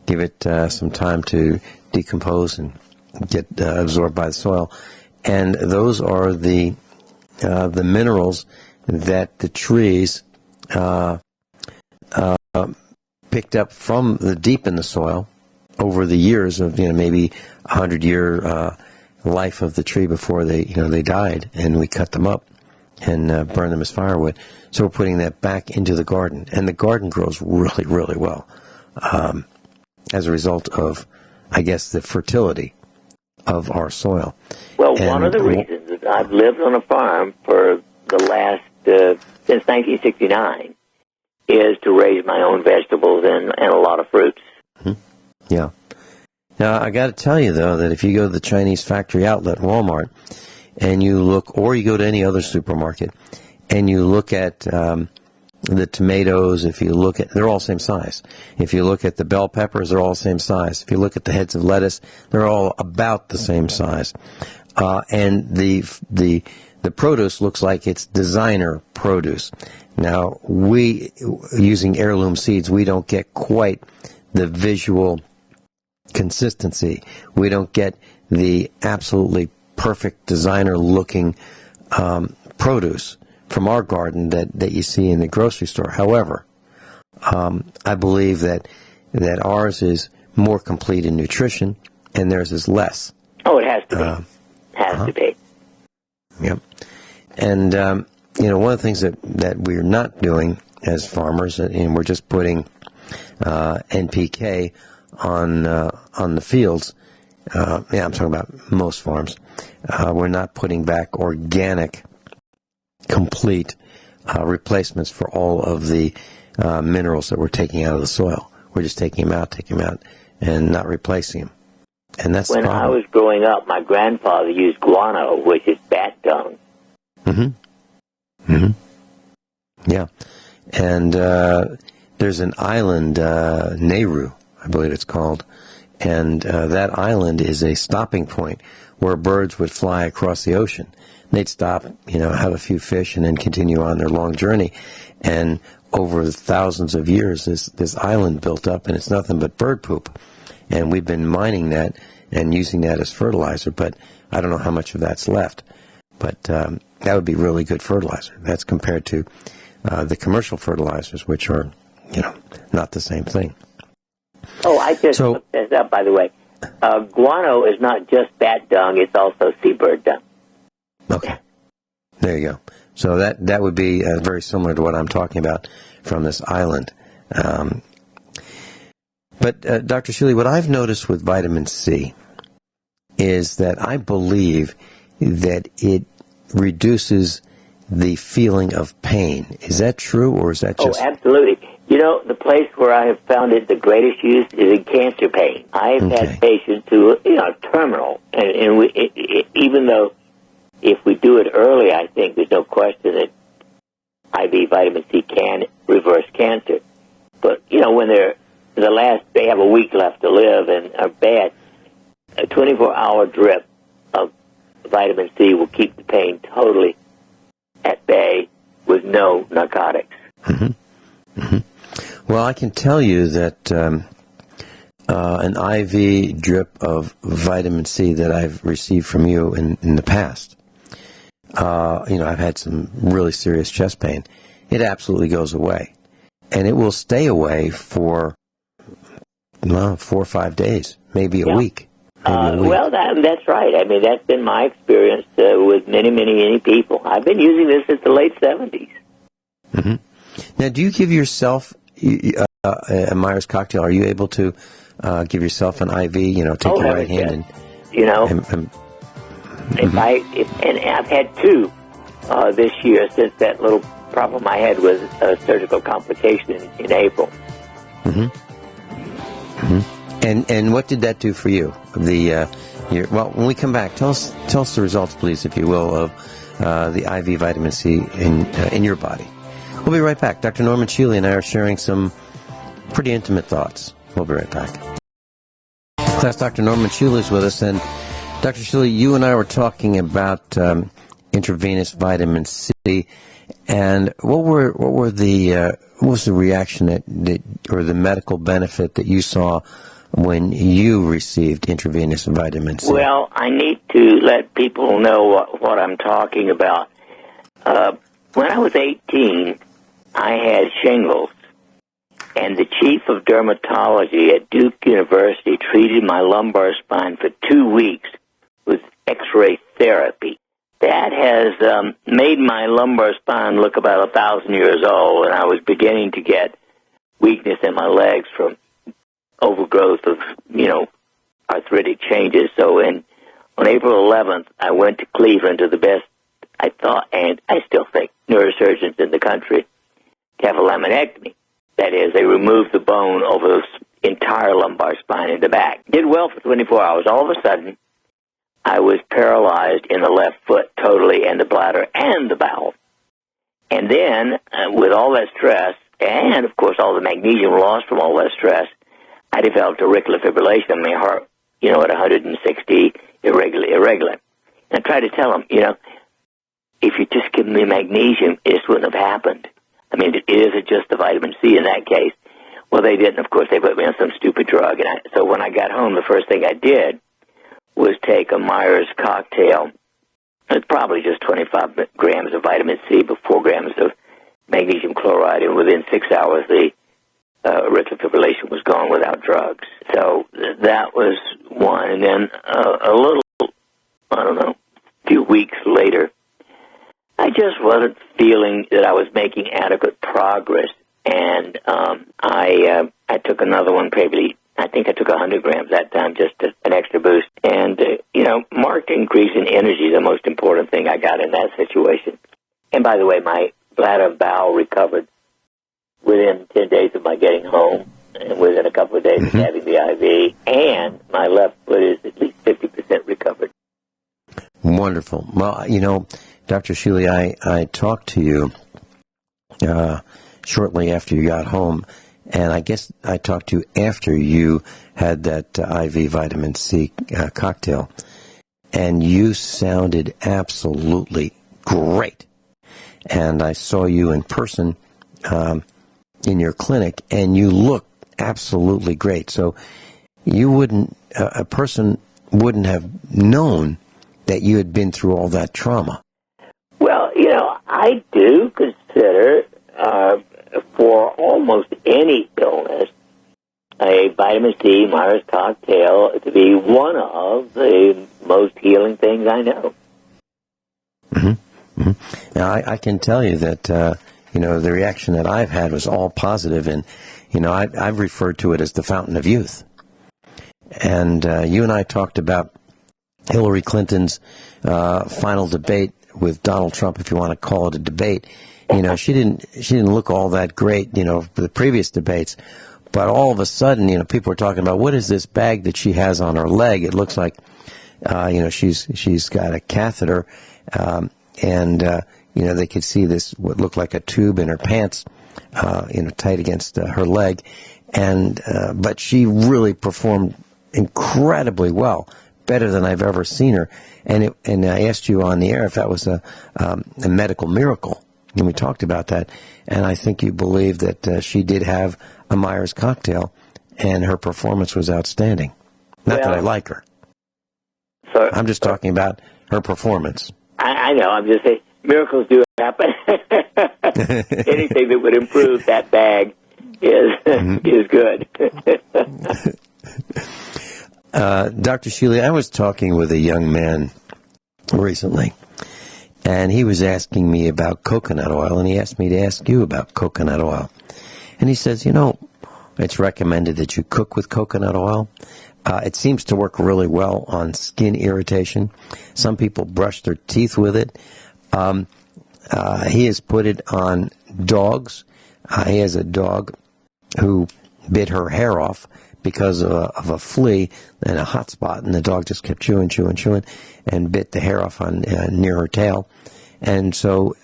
give it some time to decompose and get absorbed by the soil. And those are the minerals that the trees picked up from the deep in the soil over the years of maybe 100-year life of the tree before they died, and we cut them up and burn them as firewood. So we're putting that back into the garden, and the garden grows really, really well as a result of, I guess, the fertility of our soil. Well, one of the reasons is I've lived on a farm for the last since 1969 is to raise my own vegetables and a lot of fruits. Yeah. Now, I got to tell you, though, that if you go to the Chinese factory outlet, Walmart, and you look, or you go to any other supermarket, and you look at the tomatoes, if you look at, they're all the same size. If you look at the bell peppers, they're all the same size. If you look at the heads of lettuce, they're all about the same size. And the produce looks like it's designer produce. Now, using heirloom seeds, we don't get quite the visual consistency. We don't get the absolutely perfect designer-looking produce from our garden that you see in the grocery store. However, I believe that ours is more complete in nutrition, and theirs is less. Oh, it has to be. Has to be. Yep. And, one of the things that we're not doing as farmers, and we're just putting NPK on the fields. I'm talking about most farms. We're not putting back organic, complete replacements for all of the minerals that we're taking out of the soil. We're just taking them out, and not replacing them. And that's when I was growing up, my grandfather used guano, which is bat dung. Yeah. And there's an island, Nauru, I believe it's called, and that island is a stopping point where birds would fly across the ocean. They'd stop, have a few fish, and then continue on their long journey. And over thousands of years, this island built up, and it's nothing but bird poop. And we've been mining that and using that as fertilizer, but I don't know how much of that's left. But that would be really good fertilizer. That's compared to the commercial fertilizers, which are, not the same thing. Oh, I just looked this up, by the way. Guano is not just bat dung, it's also seabird dung. Okay. There you go. So that would be very similar to what I'm talking about from this island. But Dr. Shealy, what I've noticed with vitamin C is that I believe that it reduces the feeling of pain. Is that true, or is that just... Oh, absolutely. The place where I have found it the greatest use is in cancer pain. I've had patients who are terminal, and even though if we do it early, I think there's no question that IV vitamin C can reverse cancer. But, when they have a week left to live and are bad, a 24-hour drip of vitamin C will keep the pain totally at bay with no narcotics. Mm-hmm. Mm-hmm. Well, I can tell you that an IV drip of vitamin C that I've received from you in the past, I've had some really serious chest pain. It absolutely goes away. And it will stay away for 4 or 5 days, maybe a week. Well, that's right. I mean, that's been my experience with many, many, many people. I've been using this since the late 70s. Mm-hmm. Now, do you give yourself a Myers cocktail? Are you able to give yourself an IV? Take your right hand and and I've had 2 this year since that little problem I had with a surgical complication in April. Mm-hmm. Mm-hmm. And what did that do for you? When we come back, tell us the results, please, if you will, of the IV vitamin C in your body. We'll be right back. Dr. Norman Shealy and I are sharing some pretty intimate thoughts. We'll be right back. Class, Dr. Norman Shealy is with us, and Dr. Shealy, you and I were talking about intravenous vitamin C, and what was the reaction or the medical benefit that you saw when you received intravenous vitamin C? Well, I need to let people know what I'm talking about. When I was 18, I had shingles, and the chief of dermatology at Duke University treated my lumbar spine for 2 weeks with X-ray therapy. That has made my lumbar spine look about 1,000 years old, and I was beginning to get weakness in my legs from overgrowth of, arthritic changes. So on April 11th, I went to Cleveland to the best, I thought, and I still think, neurosurgeons in the country, to have a laminectomy. That is, they removed the bone over the entire lumbar spine in the back. Did well for 24 hours. All of a sudden, I was paralyzed in the left foot totally, and the bladder and the bowel. And then, with all that stress, and of course all the magnesium lost from all that stress, I developed auricular fibrillation in my heart, at 160, irregular. And I tried to tell them, if you just give me magnesium, this wouldn't have happened. I mean, it isn't just the vitamin C in that case. Well, they didn't. Of course, they put me on some stupid drug. And so when I got home, the first thing I did was take a Myers cocktail. It's probably just 25 grams of vitamin C, but 4 grams of magnesium chloride. And within 6 hours, the auricular fibrillation was gone without drugs. So that was one. And then a few weeks later, I just wasn't feeling that I was making adequate progress, and I took another one, probably, I think I took 100 grams that time, just an extra boost. And, marked increase in energy is the most important thing I got in that situation. And by the way, my bladder and bowel recovered within 10 days of my getting home, and within a couple of days of having the IV, and my left foot is at least 50% recovered. Wonderful. Well, Dr. Shealy, I talked to you shortly after you got home, and I guess I talked to you after you had that IV vitamin C cocktail, and you sounded absolutely great. And I saw you in person in your clinic, and you look absolutely great. So you wouldn't, a person wouldn't have known that you had been through all that trauma. Well, I do consider for almost any illness a vitamin C Myers cocktail to be one of the most healing things I know. Mm-hmm. Mm-hmm. Now, I can tell you that, the reaction that I've had was all positive, and, I've referred to it as the fountain of youth. And you and I talked about Hillary Clinton's final debate with Donald Trump, if you want to call it a debate. She didn't look all that great, for the previous debates. But all of a sudden, people are talking about, what is this bag that she has on her leg? It looks like, she's got a catheter, and they could see this, what looked like a tube in her pants, tight against her leg. And but she really performed incredibly well, better than I've ever seen her. And I asked you on the air if that was a medical miracle, and we talked about that. And I think you believe that she did have a Myers cocktail, and her performance was outstanding. Not that I like her. So, I'm just talking about her performance. I know. I'm just saying miracles do happen. Anything that would improve that bag is good. Dr. Shealy, I was talking with a young man recently, and he was asking me about coconut oil, and he asked me to ask you about coconut oil. And he says, it's recommended that you cook with coconut oil. It seems to work really well on skin irritation. Some people brush their teeth with it. He has put it on dogs. He has a dog who bit her hair off because of a flea and a hot spot, and the dog just kept chewing, and bit the hair off on near her tail. And so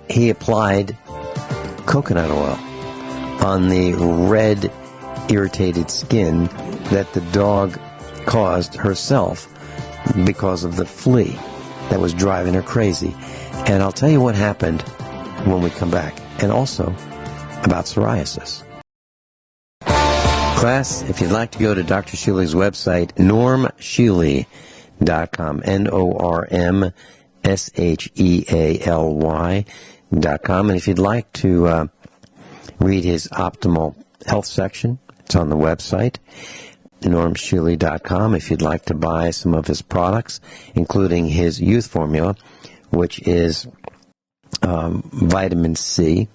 he applied coconut oil on the red, irritated skin that the dog caused herself because of the flea that was driving her crazy. And I'll tell you what happened when we come back, and also about psoriasis. Class, if you'd like to go to Dr. Shealy's website, normshealy.com, normshealy.com. And if you'd like to read his optimal health section, it's on the website, normshealy.com. If you'd like to buy some of his products, including his youth formula, which is vitamin C,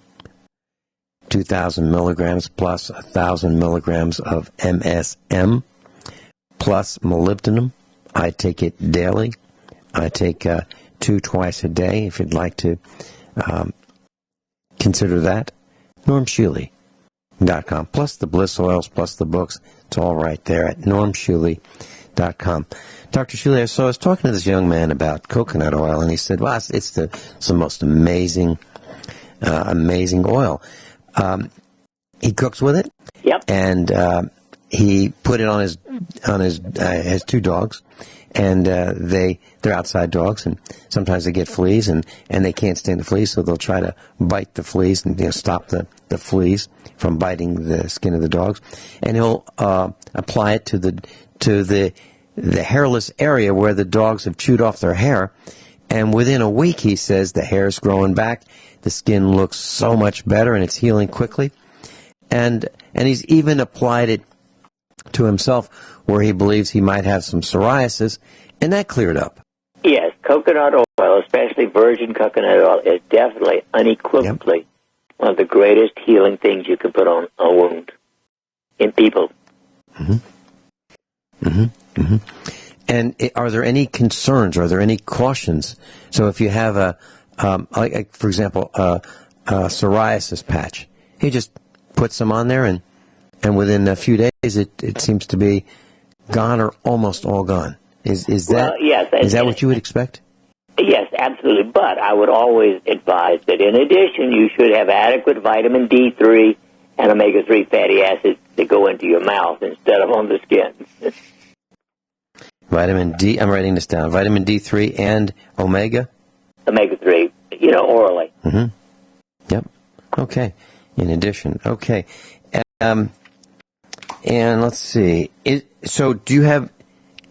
2,000 milligrams plus 1,000 milligrams of MSM plus molybdenum. I take it daily. I take 2 twice a day. If you'd like to consider that, normshealy.com. Plus the bliss oils, plus the books. It's all right there at normshealy.com. Dr. Shealy, so I was talking to this young man about coconut oil, and he said, well, it's the most amazing oil. He cooks with it. Yep. And he put it on his has 2 dogs, and they're outside dogs, and sometimes they get fleas, and they can't stand the fleas, so they'll try to bite the fleas and stop the fleas from biting the skin of the dogs. And he'll apply it to the hairless area where the dogs have chewed off their hair, and within a week, he says, the hair's growing back. The skin looks so much better, and it's healing quickly. And he's even applied it to himself where he believes he might have some psoriasis, and that cleared up. Yes, coconut oil, especially virgin coconut oil, is definitely, unequivocally, one of the greatest healing things you can put on a wound in people. Mm-hmm. Mm-hmm. Mm-hmm. And are there any concerns? Are there any cautions? So if you have like for example, a psoriasis patch, he just puts some on there, and within a few days, it seems to be gone or almost all gone. Is that yes, is that what you would expect? Yes, absolutely. But I would always advise that in addition, you should have adequate vitamin D3 and omega-3 fatty acids that go into your mouth instead of on the skin. Vitamin D, I'm writing this down. Vitamin D3 and omega? Omega-3, orally. Mm-hmm. Yep. Okay. In addition. Okay. And let's see. So do you have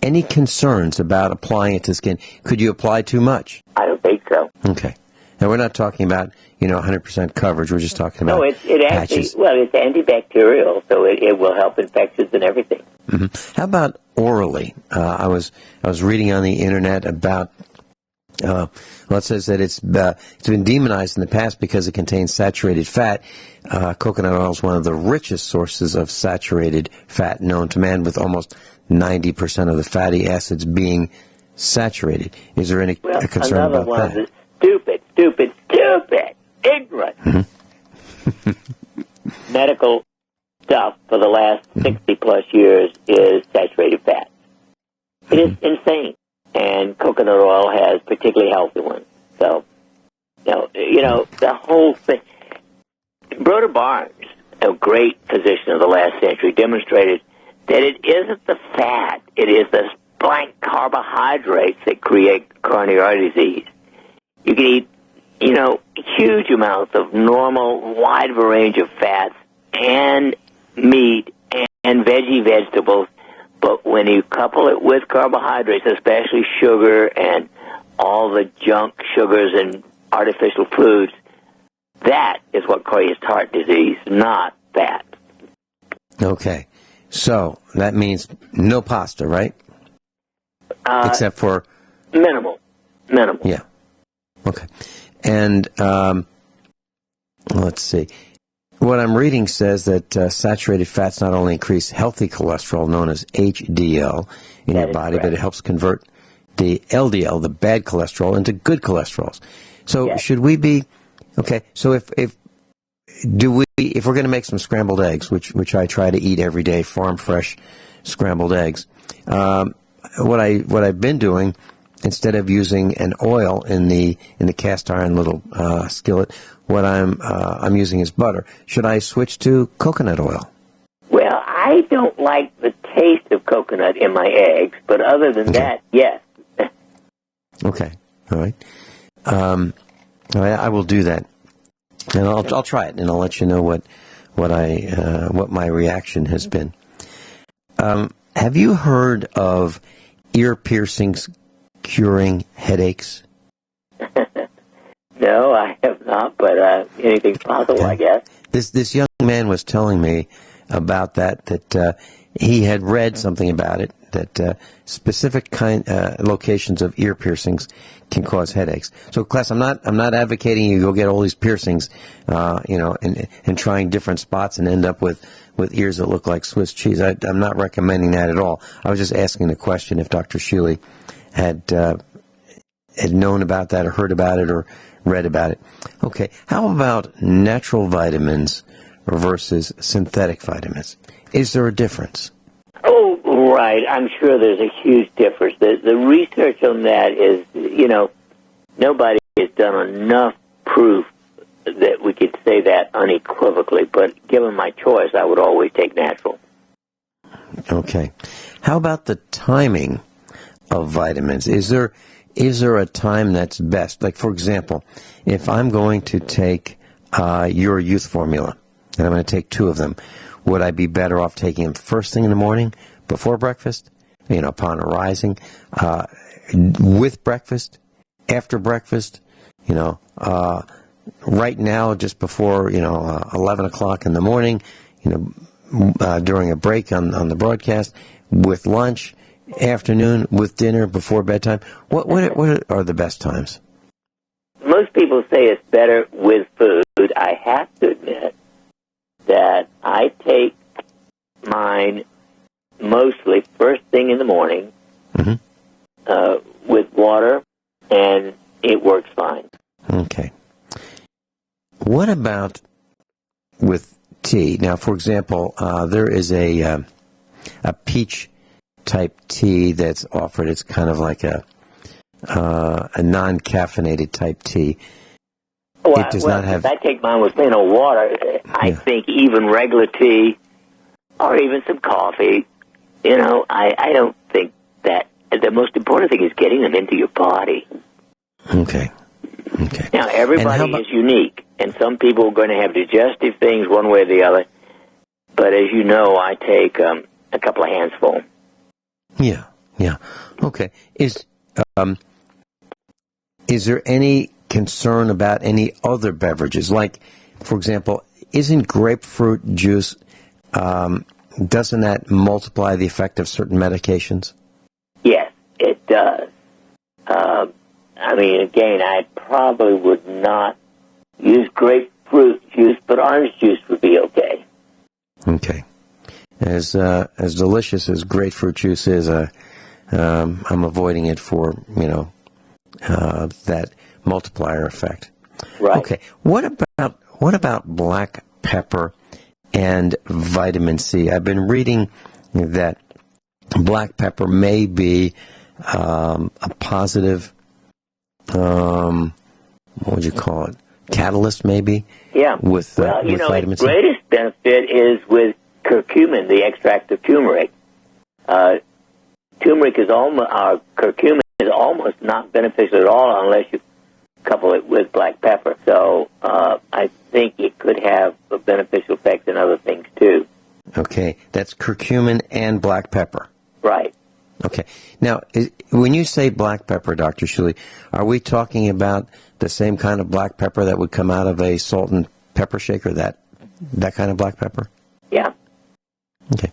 any concerns about applying it to skin? Could you apply too much? I don't think so. Okay. And we're not talking about, 100% coverage. We're just talking about it actually, patches. well, it's antibacterial, so it will help infections and everything. Mm-hmm. How about orally? I was reading on the internet about, it says that it's been demonized in the past because it contains saturated fat. Coconut oil is one of the richest sources of saturated fat known to man, with almost 90% of the fatty acids being saturated. Is there any concern about that? Is stupid, ignorant. Mm-hmm. Medical stuff for the last 60-plus years is saturated fat. It is insane. And coconut oil has particularly healthy ones. So, the whole thing. Broder Barnes, a great physician of the last century, demonstrated that it isn't the fat, it is the blank carbohydrates that create coronary artery disease. You can eat, huge amounts of normal, wide range of fats and meat and vegetables, but when you couple it with carbohydrates, especially sugar and all the junk sugars and artificial foods, that is what causes heart disease, not fat. Okay. So that means no pasta, right? Except for... Minimal. Yeah. Okay. And let's see. What I'm reading says that saturated fats not only increase healthy cholesterol, known as HDL, in your body, but it helps convert the LDL, the bad cholesterol, into good cholesterols. So should we be... Okay, so if we're going to make some scrambled eggs, which I try to eat every day, farm fresh scrambled eggs, what I've been doing, instead of using an oil in the cast iron little skillet, what I'm using is butter. Should I switch to coconut oil? Well, I don't like the taste of coconut in my eggs, but other than that, yes. Okay, all right. I will do that, and I'll try it, and I'll let you know what my reaction has been. Have you heard of ear piercings curing headaches? No, I have not, but anything's possible, I guess. This young man was telling me about that he had read something about it, that specific locations of ear piercings can cause headaches. So, class, I'm not advocating you go get all these piercings, and trying different spots and end up with ears that look like Swiss cheese. I'm not recommending that at all. I was just asking the question if Dr. Shealy had known about that or heard about it or read about it. Okay, how about natural vitamins versus synthetic vitamins? Is there a difference? Oh, right. I'm sure there's a huge difference. The research on that is, nobody has done enough proof that we could say that unequivocally. But given my choice, I would always take natural. Okay. How about the timing of vitamins? Is there a time that's best? Like, for example, if I'm going to take your youth formula, and I'm going to take 2 of them, would I be better off taking them first thing in the morning, before breakfast, upon arising, with breakfast, after breakfast, right now, just before, 11 o'clock in the morning, during a break on the broadcast, with lunch, afternoon, with dinner, before bedtime? What are the best times? Most people say it's better with food. I have to admit that I take mine mostly first thing in the morning, with water, and it works fine. Okay. What about with tea? Now, for example, there is a peach type tea that's offered. It's kind of like a non-caffeinated type tea. It does not have... If I take mine with plain old water, I think even regular tea or even some coffee, I don't think that... The most important thing is getting them into your body. Okay. Now, everybody is unique, and some people are going to have digestive things one way or the other. But as you know, I take a couple of handsful. Yeah. Okay. Is there any concern about any other beverages? Like, for example, isn't grapefruit juice, doesn't that multiply the effect of certain medications? Yes, it does. I mean, again, I probably would not use grapefruit juice, but orange juice would be okay. Okay. As delicious as grapefruit juice is, I'm avoiding it for, that multiplier effect. Right. Okay. What about black pepper and vitamin C? I've been reading that black pepper may be a positive, what would you call it? Catalyst, maybe? Yeah. With vitamin C? The greatest benefit is with curcumin, the extract of turmeric. Curcumin is almost not beneficial at all unless you couple it with black pepper. So I think it could have a beneficial effect in other things too. Okay, that's curcumin and black pepper. Right. Okay. Now, when you say black pepper, Dr. Shealy, are we talking about the same kind of black pepper that would come out of a salt and pepper shaker, that kind of black pepper? Yeah. Okay.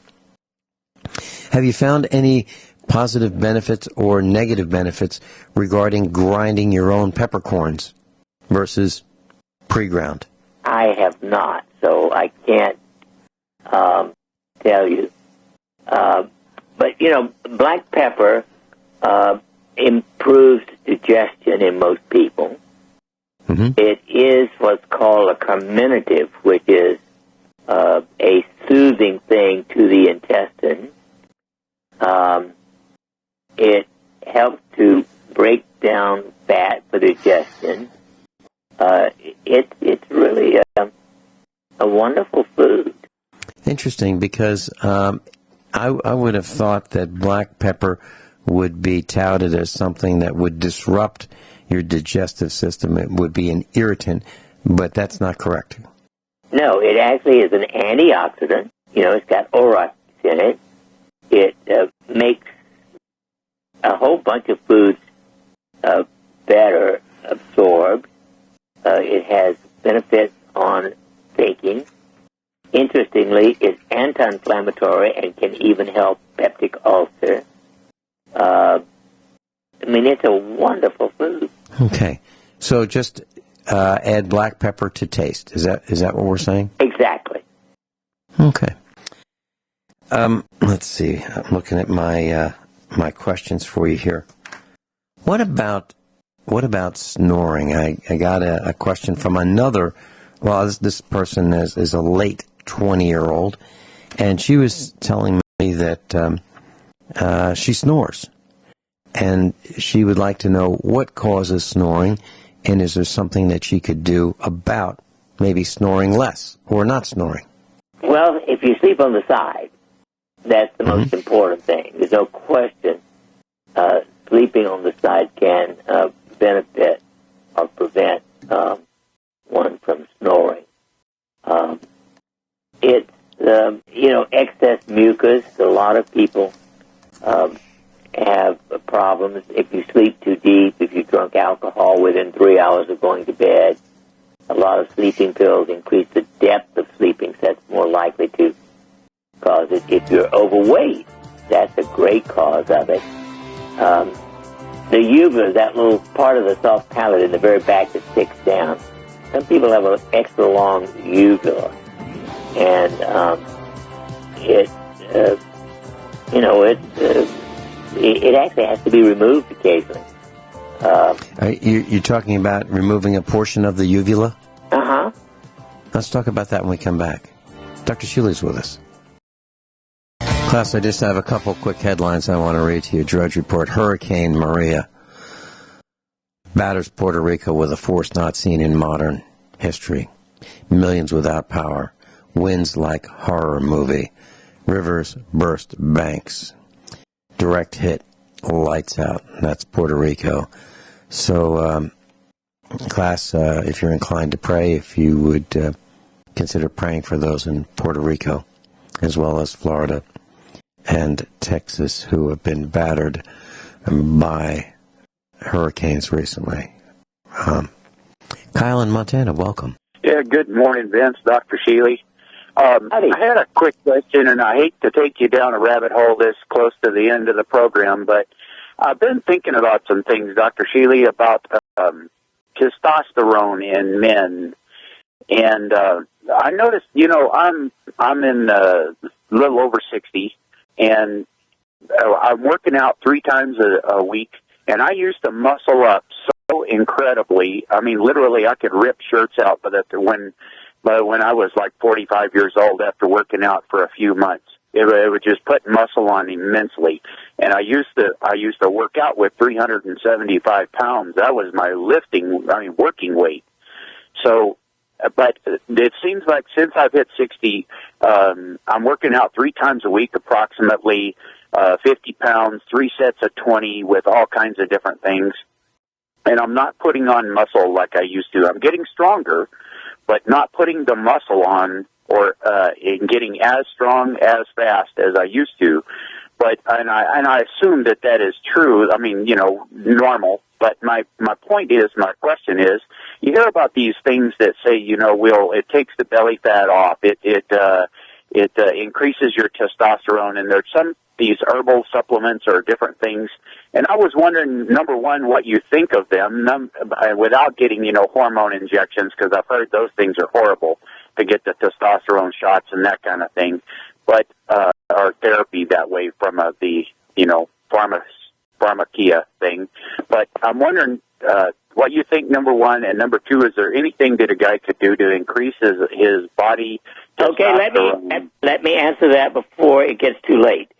Have you found any positive benefits or negative benefits regarding grinding your own peppercorns versus pre-ground? I have not, so I can't tell you. But, black pepper improves digestion in most people. Mm-hmm. It is what's called a carminative, which is a soothing thing to the intestine. It helps to break down fat for digestion. It's really a wonderful food. Interesting, because I would have thought that black pepper would be touted as something that would disrupt your digestive system. It would be an irritant, but that's not correct. No, it actually is an antioxidant. It's got orox in it. It makes a whole bunch of foods better absorbed. It has benefits on thinking. Interestingly, it's anti-inflammatory and can even help peptic ulcer. It's a wonderful food. Okay, so just add black pepper to taste. Is that what we're saying? Exactly. Okay. Let's see. I'm looking at my my questions for you here. What about snoring? I got a question from another. Well, this person is a late 20-year-old, and she was telling me that she snores, and she would like to know what causes snoring, and is there something that she could do about maybe snoring less or not snoring? Well, if you sleep on the side, that's the most important thing. There's no question. Sleeping on the side can benefit or prevent one from snoring. It's, excess mucus. A lot of people have problems if you sleep too deep, if you drunk alcohol within 3 hours of going to bed. A lot of sleeping pills increase the depth of sleeping, so that's more likely to cause it. If you're overweight, that's a great cause of it. The uvula, that little part of the soft palate in the very back that sticks down, some people have an extra long uvula, and it actually has to be removed occasionally. You're talking about removing a portion of the uvula? Uh-huh. Let's talk about that when we come back. Dr. Shealy's with us. Class, I just have a couple quick headlines I want to read to you. Drudge Report: Hurricane Maria batters Puerto Rico with a force not seen in modern history. Millions without power. Winds like horror movie. Rivers burst banks. Direct hit. Lights out. That's Puerto Rico. So class, if you're inclined to pray, if you would consider praying for those in Puerto Rico, as well as Florida and Texas, who have been battered by hurricanes recently. Kyle in Montana, welcome. Yeah, good morning, Vince, Dr. Shealy. I had a quick question, and I hate to take you down a rabbit hole this close to the end of the program, but I've been thinking about some things, Dr. Shealy, about testosterone in men. And I noticed, I'm in a little over 60, and I'm working out 3 times a week, and I used to muscle up so incredibly. I mean, literally, I could rip shirts out, but when I was like 45 years old, after working out for a few months, it would just put muscle on immensely. And I used to work out with 375 pounds. That was my working weight. So, but it seems like since I've hit 60, I'm working out 3 times a week, approximately 50 pounds, 3 sets of 20 with all kinds of different things. And I'm not putting on muscle like I used to. I'm getting stronger, but not putting the muscle on or in getting as strong as fast as I used to. But and I assume that is true. I mean, normal. But my question is, you hear about these things that say, it takes the belly fat off. It increases your testosterone, and there's these herbal supplements or different things. And I was wondering, number one, what you think of them, without getting, hormone injections, because I've heard those things are horrible to get the testosterone shots and that kind of thing, but or therapy that way from the pharmacia thing. But I'm wondering what you think, number one, and number two, is there anything that a guy could do to increase his body testosterone? Okay, let me answer that before it gets too late.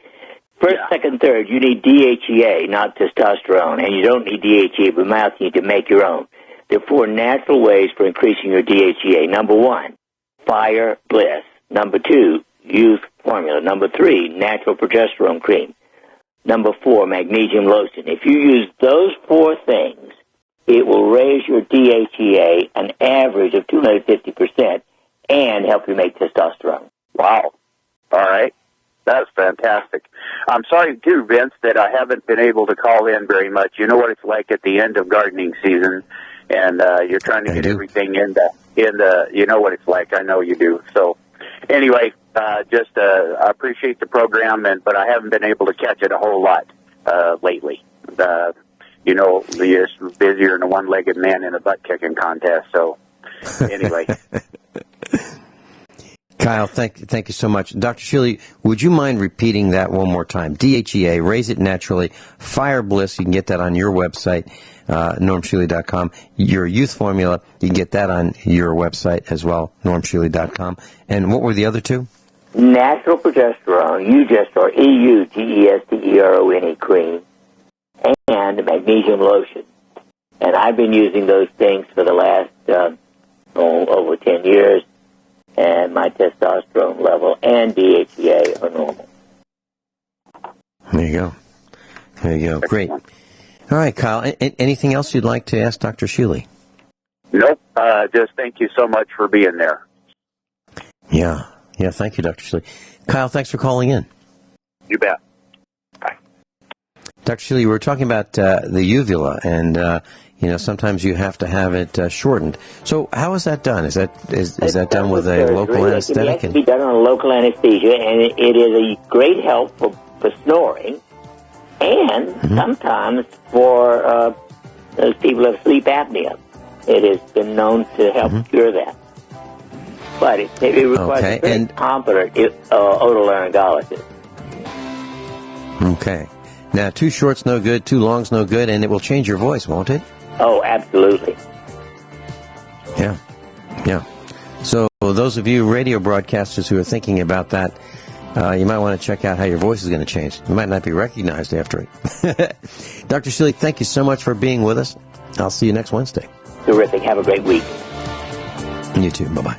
First, second, third, you need DHEA, not testosterone, and you don't need DHEA by mouth. You need to make your own. There are 4 natural ways for increasing your DHEA. Number 1, Fire Bliss. Number 2, Youth Formula. Number 3, Natural Progesterone Cream. Number 4, Magnesium Lotion. If you use those 4 things, it will raise your DHEA an average of 250% and help you make testosterone. Wow. All right. That's fantastic. I'm sorry, too, Vince, that I haven't been able to call in very much. You know what it's like at the end of gardening season, and you're trying to get everything in the, you know what it's like. I know you do. So, anyway, I appreciate the program, but I haven't been able to catch it a whole lot lately. You're just busier than a one-legged man in a butt-kicking contest. So, anyway. Kyle, thank you so much. Dr. Shealy, would you mind repeating that one more time? DHEA, Raise It Naturally, Fire Bliss, you can get that on your website, normshealy.com. Your Youth Formula, you can get that on your website as well, normshealy.com. And what were the other 2? Natural Progesterone, Eugesterone, EUGESTERONE cream, and Magnesium Lotion. And I've been using those things for the last over 10 years. And my testosterone level and DHEA are normal. There you go. Great. All right, Kyle. Anything else you'd like to ask Dr. Shealy? Nope. Just thank you so much for being there. Yeah. Thank you, Dr. Shealy. Kyle, thanks for calling in. You bet. Bye. Dr. Shealy, we were talking about the uvula, and sometimes you have to have it shortened. So how is that done? Is that done with a local anesthetic? It can be done on a local anesthesia, and it is a great help for snoring, and sometimes for those people who have sleep apnea. It has been known to help cure that. But it requires a very competent otolaryngologist. Okay. Now, too short's no good, too long's no good, and it will change your voice, won't it? Oh, absolutely. Yeah. So those of you radio broadcasters who are thinking about that, you might want to check out how your voice is going to change. You might not be recognized after it. Dr. Shealy, thank you so much for being with us. I'll see you next Wednesday. Terrific. Have a great week. You too. Bye-bye.